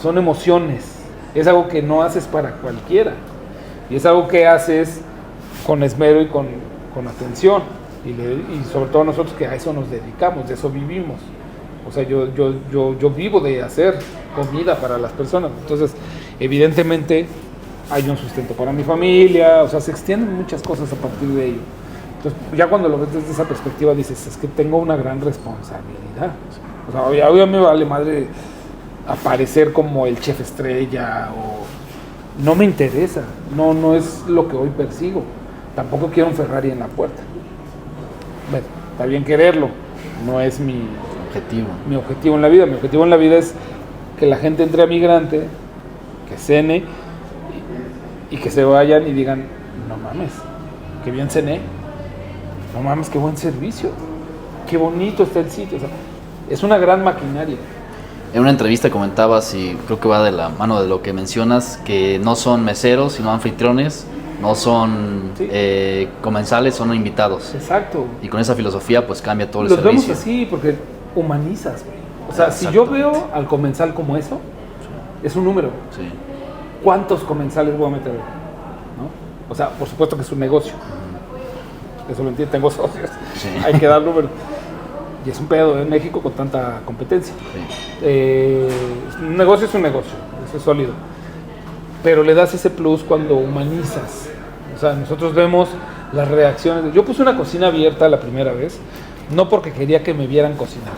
son emociones. Es algo que no haces para cualquiera. Y es algo que haces con esmero y con atención. Y sobre todo nosotros que a eso nos dedicamos, de eso vivimos. O sea, yo vivo de hacer comida para las personas. Entonces, evidentemente, hay un sustento para mi familia, o sea, se extienden muchas cosas a partir de ello. Entonces, ya cuando lo ves desde esa perspectiva dices, es que tengo una gran responsabilidad. O sea, hoy a mí me vale madre aparecer como el chef estrella o... No me interesa, no es lo que hoy persigo. Tampoco quiero un Ferrari en la puerta. Bueno, está bien quererlo, no es mi objetivo en la vida. Mi objetivo en la vida es que la gente entre a Migrante, que cene y que se vayan y digan, no mames, qué bien cené, no mames, qué buen servicio, qué bonito está el sitio. O sea, es una gran maquinaria. En una entrevista comentabas, y creo que va de la mano de lo que mencionas, que no son meseros, sino anfitriones, no son comensales, son invitados. Exacto. Y con esa filosofía pues cambia todo el Los servicio. vemos así porque humanizas, güey. O sea, si yo veo al comensal como eso, es un número. Sí. ¿Cuántos comensales voy a meter? ¿No? O sea, por supuesto que es un negocio. Eso lo entiendo, tengo socios. Sí. Hay que dar números. Y es un pedo en México con tanta competencia. Sí. Un negocio es un negocio, eso es sólido. Pero le das ese plus cuando humanizas. O sea, nosotros vemos las reacciones. Yo puse una cocina abierta la primera vez, no porque quería que me vieran cocinar.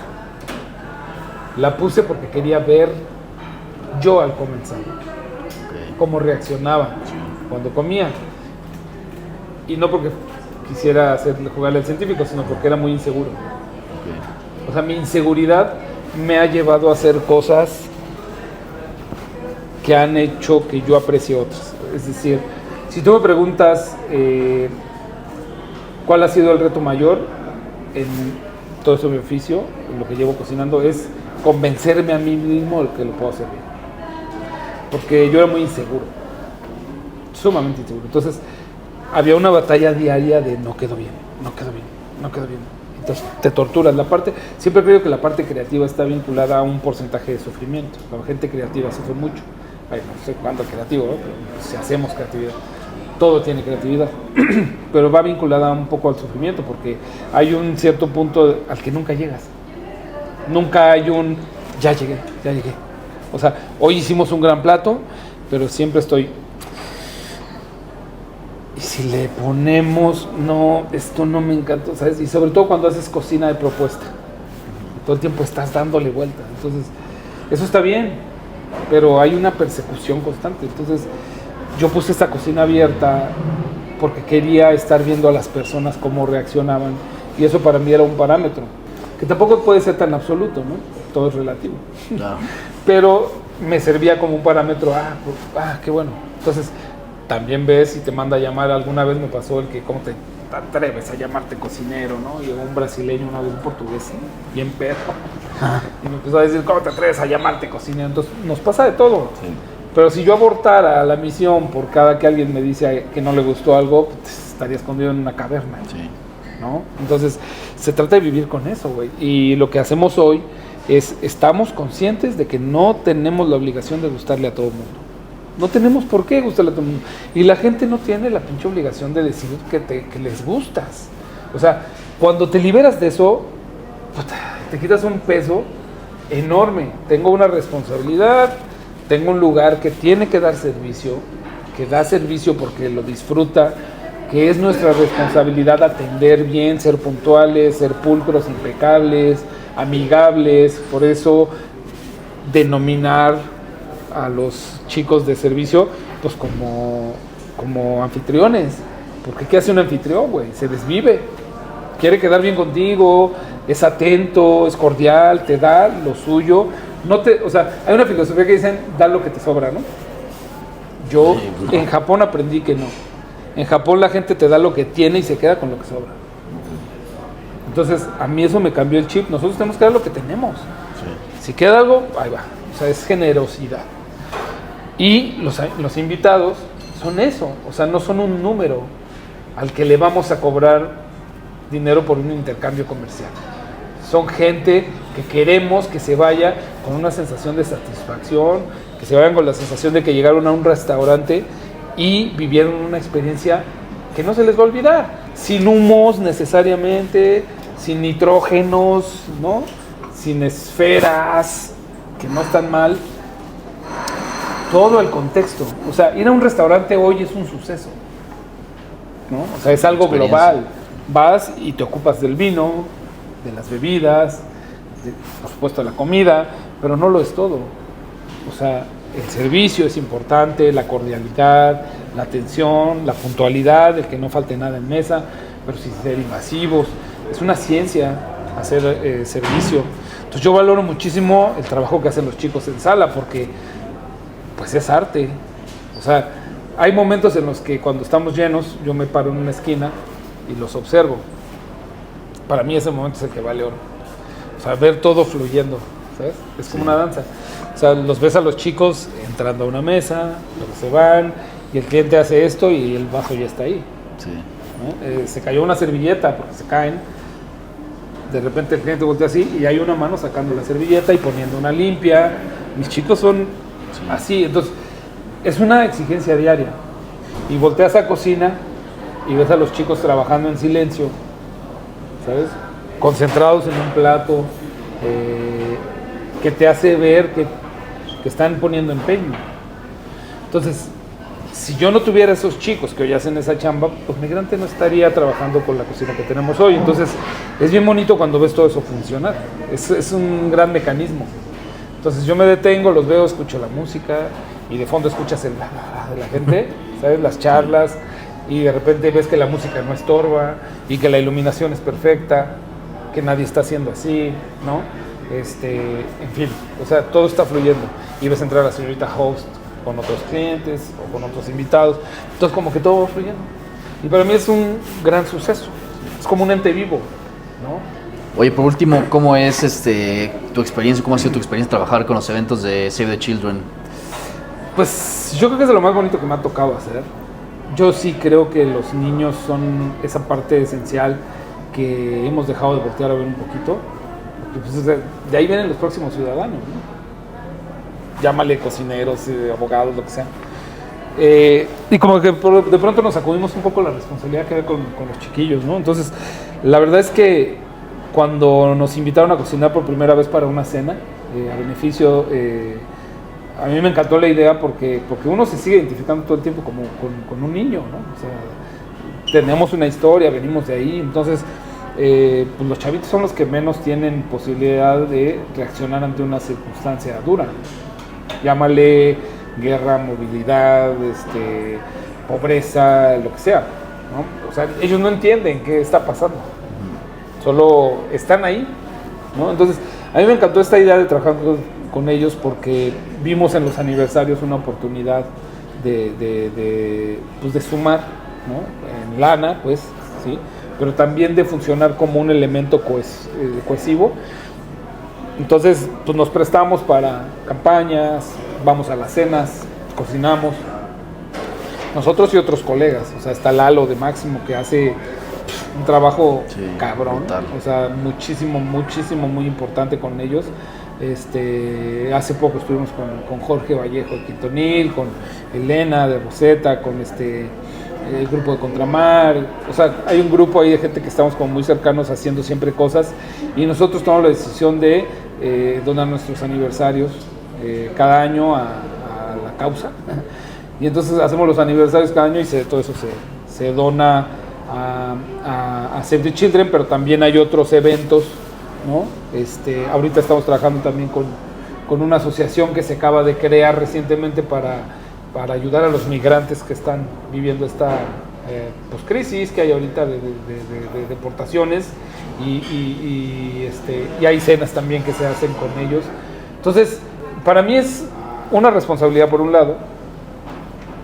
La puse porque quería ver yo al comenzar, cómo reaccionaba cuando comía. Y no porque quisiera jugarle al científico, sino porque era muy inseguro. O sea, mi inseguridad me ha llevado a hacer cosas que han hecho que yo aprecie otras. Es decir, si tú me preguntas cuál ha sido el reto mayor en todo este oficio, en lo que llevo cocinando, es convencerme a mí mismo de que lo puedo hacer bien. Porque yo era muy inseguro, sumamente inseguro. Entonces, había una batalla diaria de no quedó bien. Entonces te torturas. Siempre creo que la parte creativa está vinculada a un porcentaje de sufrimiento. La gente creativa sufre mucho. Ay, no sé cuánto creativo, ¿no? Pero si hacemos creatividad, todo tiene creatividad. Pero va vinculada un poco al sufrimiento, porque hay un cierto punto al que nunca llegas. Nunca hay un ya llegué. O sea, hoy hicimos un gran plato, pero siempre estoy... Y si le ponemos, no, esto no me encantó, ¿sabes? Y sobre todo cuando haces cocina de propuesta. Todo el tiempo estás dándole vueltas. Entonces, eso está bien, pero hay una persecución constante. Entonces, yo puse esta cocina abierta porque quería estar viendo a las personas cómo reaccionaban. Y eso para mí era un parámetro, que tampoco puede ser tan absoluto, ¿no? Todo es relativo. Claro. Pero me servía como un parámetro, qué bueno. Entonces, también ves y te manda a llamar. Alguna vez me pasó el que, ¿cómo te atreves a llamarte cocinero, no? Llegó un brasileño, una vez un portugués, bien pedo, y me empezó a decir, ¿cómo te atreves a llamarte cocinero? Entonces, nos pasa de todo. Sí. Pero si yo abortara la misión por cada que alguien me dice que no le gustó algo, pues, estaría escondido en una caverna, sí, ¿no? Entonces, se trata de vivir con eso, güey. Y lo que hacemos hoy es, estamos conscientes de que no tenemos la obligación de gustarle a todo el mundo. No tenemos por qué gustarle a todo el mundo. Y la gente no tiene la pinche obligación de decir que les gustas. O sea, cuando te liberas de eso, te quitas un peso enorme. Tengo una responsabilidad, tengo un lugar que tiene que dar servicio, que da servicio porque lo disfruta, que es nuestra responsabilidad atender bien, ser puntuales, ser pulcros, impecables, amigables. Por eso denominar a los chicos de servicio pues como anfitriones, porque ¿qué hace un anfitrión, güey? Se desvive, quiere quedar bien contigo, es atento, es cordial, te da lo suyo, o sea, hay una filosofía que dicen, da lo que te sobra, ¿no? Yo en Japón aprendí que no. En Japón la gente te da lo que tiene y se queda con lo que sobra. Entonces, a mí eso me cambió el chip. Nosotros tenemos que dar lo que tenemos. Sí. Si queda algo, ahí va. O sea, es generosidad. Y los invitados son eso. O sea, no son un número al que le vamos a cobrar dinero por un intercambio comercial. Son gente que queremos que se vaya con una sensación de satisfacción, que se vayan con la sensación de que llegaron a un restaurante y vivieron una experiencia que no se les va a olvidar, sin humos necesariamente, sin nitrógenos, ¿no? Sin esferas, que no están mal, todo el contexto. O sea, ir a un restaurante hoy es un suceso, ¿no? O sea, es algo global. Vas y te ocupas del vino, de las bebidas, por supuesto de la comida, pero no lo es todo. O sea, el servicio es importante, la cordialidad, la atención, la puntualidad, el que no falte nada en mesa, pero sin ser invasivos. Es una ciencia hacer servicio. Entonces yo valoro muchísimo el trabajo que hacen los chicos en sala, porque pues es arte. O sea, hay momentos en los que cuando estamos llenos, yo me paro en una esquina y los observo. Para mí ese momento es el que vale oro. O sea, ver todo fluyendo, ¿sabes? Es como una danza. O sea, los ves a los chicos entrando a una mesa, luego se van, y el cliente hace esto y el vaso ya está ahí. Sí. ¿No? Se cayó una servilleta porque se caen. De repente el cliente voltea así y hay una mano sacando la servilleta y poniendo una limpia. Mis chicos son así. Entonces, es una exigencia diaria. Y volteas a cocina y ves a los chicos trabajando en silencio, ¿sabes? Concentrados en un plato, que te hace ver que están poniendo empeño. Entonces, si yo no tuviera esos chicos que hoy hacen esa chamba, pues Migrante no estaría trabajando con la cocina que tenemos hoy. Entonces, es bien bonito cuando ves todo eso funcionar. Es un gran mecanismo. Entonces, yo me detengo, los veo, escucho la música y de fondo escuchas el bla, bla, bla de la gente, ¿sabes? Las charlas, y de repente ves que la música no estorba y que la iluminación es perfecta, que nadie está haciendo así, ¿no? En fin, o sea, todo está fluyendo. Y ves entrar a la señorita host con otros clientes o con otros invitados. Entonces, como que todo va fluyendo. Y para mí es un gran suceso. Es como un ente vivo, ¿no? Oye, por último, ¿cómo es tu experiencia? ¿Cómo ha sido tu experiencia trabajar con los eventos de Save the Children? Pues yo creo que es de lo más bonito que me ha tocado hacer. Yo sí creo que los niños son esa parte esencial que hemos dejado de voltear a ver un poquito. Pues de ahí vienen los próximos ciudadanos, ¿no? Llámale cocineros, abogados, lo que sea. Y como que de pronto nos sacudimos un poco la responsabilidad que hay con los chiquillos, ¿no? Entonces, la verdad es que cuando nos invitaron a cocinar por primera vez para una cena, a beneficio, a mí me encantó la idea porque uno se sigue identificando todo el tiempo como con un niño, ¿no? O sea, tenemos una historia, venimos de ahí, entonces pues los chavitos son los que menos tienen posibilidad de reaccionar ante una circunstancia dura. Llámale guerra, movilidad, pobreza, lo que sea, ¿no? O sea, ellos no entienden qué está pasando, solo están ahí, ¿no? Entonces, a mí me encantó esta idea de trabajar con ellos porque vimos en los aniversarios una oportunidad de sumar, ¿no? En lana, pues, sí, pero también de funcionar como un elemento cohesivo. Entonces, pues nos prestamos para campañas, vamos a las cenas, cocinamos, nosotros y otros colegas. O sea, está Lalo de Máximo, que hace un trabajo cabrón, brutal. O sea, muchísimo, muy importante con ellos. Hace poco estuvimos con Jorge Vallejo de Quintonil, con Elena de Rosetta, con el grupo de Contramar. O sea, hay un grupo ahí de gente que estamos como muy cercanos haciendo siempre cosas, y nosotros tomamos la decisión de donar nuestros aniversarios cada año a la causa. Y entonces hacemos los aniversarios cada año y todo eso se dona a Save the Children, pero también hay otros eventos, ¿no? Ahorita estamos trabajando también con una asociación que se acaba de crear recientemente para ayudar a los migrantes que están viviendo esta pues crisis que hay ahorita de deportaciones, y hay cenas también que se hacen con ellos. Entonces, para mí es una responsabilidad por un lado.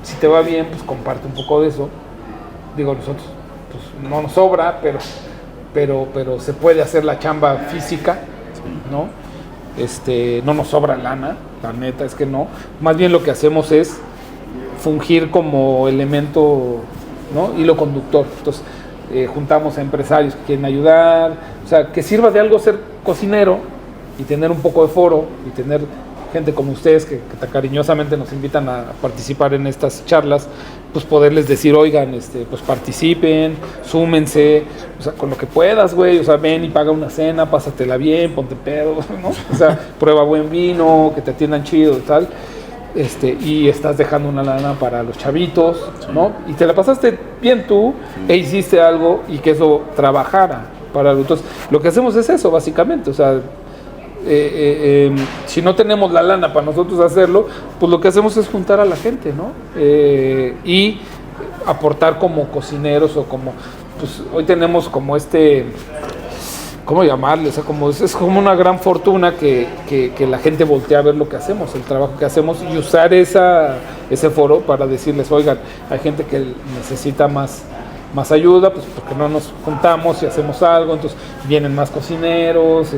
Si te va bien, pues comparte un poco de eso. Digo, nosotros pues no nos sobra, pero se puede hacer la chamba física, ¿no? No nos sobra lana, la neta es que no. Más bien lo que hacemos es fungir como elemento, ¿no? Hilo conductor. Entonces, juntamos a empresarios que quieren ayudar, o sea, que sirva de algo ser cocinero y tener un poco de foro y tener gente como ustedes que tan cariñosamente nos invitan a participar en estas charlas, pues poderles decir, oigan, pues participen, súmense, o sea, con lo que puedas, güey, o sea, ven y paga una cena, pásatela bien, ponte pedo, ¿no? O sea, prueba buen vino, que te atiendan chido y tal. y estás dejando una lana para los chavitos, ¿no? Y te la pasaste bien tú e hiciste algo y que eso trabajara para los otros. Lo que hacemos es eso, básicamente, o sea, si no tenemos la lana para nosotros hacerlo, pues lo que hacemos es juntar a la gente, ¿no? Y aportar como cocineros o como, pues hoy tenemos como ¿cómo llamarle? O sea, es como una gran fortuna que la gente voltea a ver lo que hacemos, el trabajo que hacemos y usar ese foro para decirles, oigan, hay gente que necesita más ayuda, pues porque no nos juntamos y hacemos algo, entonces vienen más cocineros,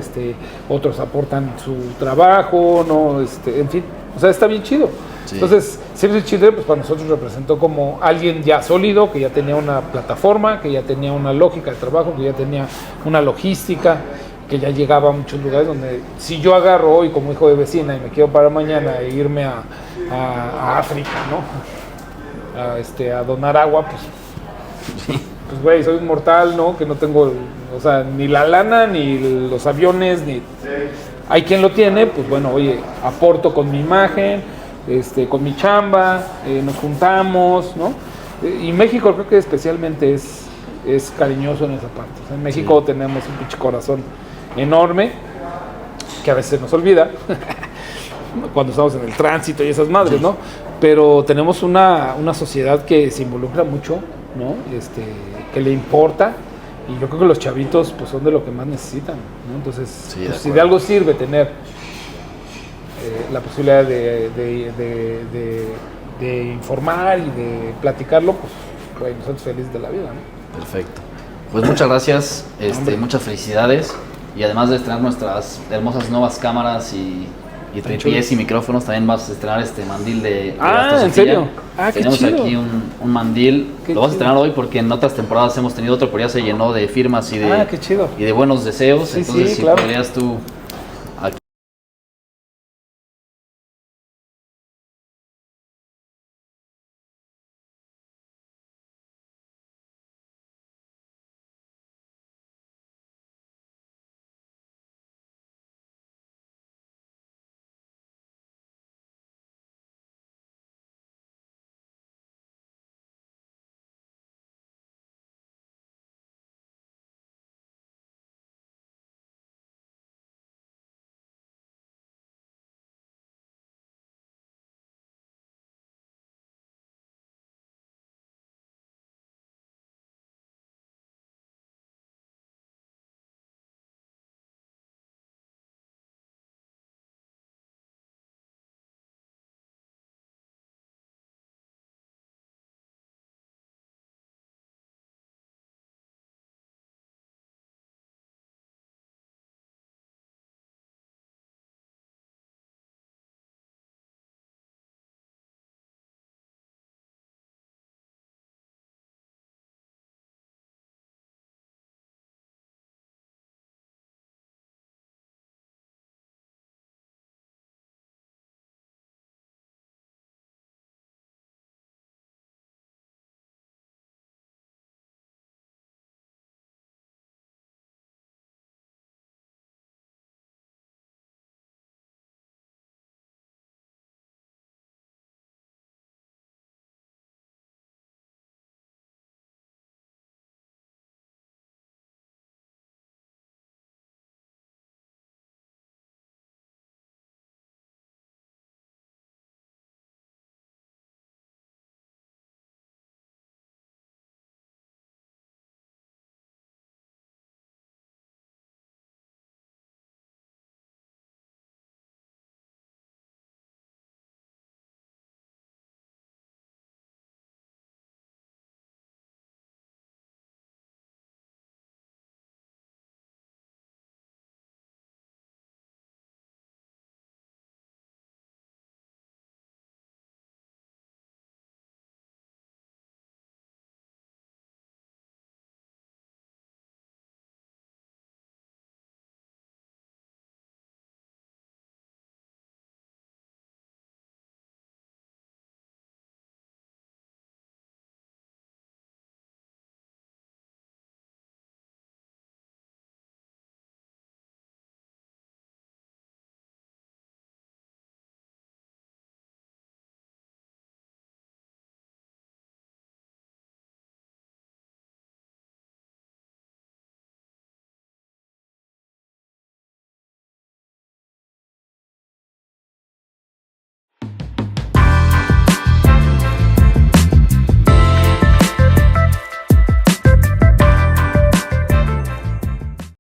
otros aportan su trabajo, ¿no? En fin, o sea, está bien chido. Sí. Entonces, Save the Children, pues para nosotros representó como alguien ya sólido, que ya tenía una plataforma, que ya tenía una lógica de trabajo, que ya tenía una logística, que ya llegaba a muchos lugares donde si yo agarro hoy como hijo de vecina y me quiero para mañana e irme a África, ¿no? A donar agua, pues pues güey, soy un mortal, ¿no? Que no tengo, o sea, ni la lana, ni los aviones, ni... Hay quien lo tiene, pues bueno, oye, aporto con mi imagen, con mi chamba, nos juntamos, ¿no? Y México creo que especialmente es cariñoso en esa parte. O sea, en México tenemos un pinche corazón enorme, que a veces nos olvida, cuando estamos en el tránsito y esas madres, ¿no? Pero tenemos una sociedad que se involucra mucho, ¿no? Que le importa, y yo creo que los chavitos pues son de lo que más necesitan, ¿no? Entonces, sí, pues, si de algo sirve tener la posibilidad de informar y de platicarlo, pues güey, nosotros felices de la vida, ¿no? Perfecto. Pues muchas gracias, muchas felicidades, y además de estrenar nuestras hermosas nuevas cámaras y tripiés y micrófonos, también vas a estrenar este mandil de ¿en serio? Tenemos qué chido. aquí un mandil, lo vas a estrenar hoy porque en otras temporadas hemos tenido otro, pero ya se llenó de firmas y de, qué chido. y de buenos deseos, Sí, entonces sí, si claro. podrías tú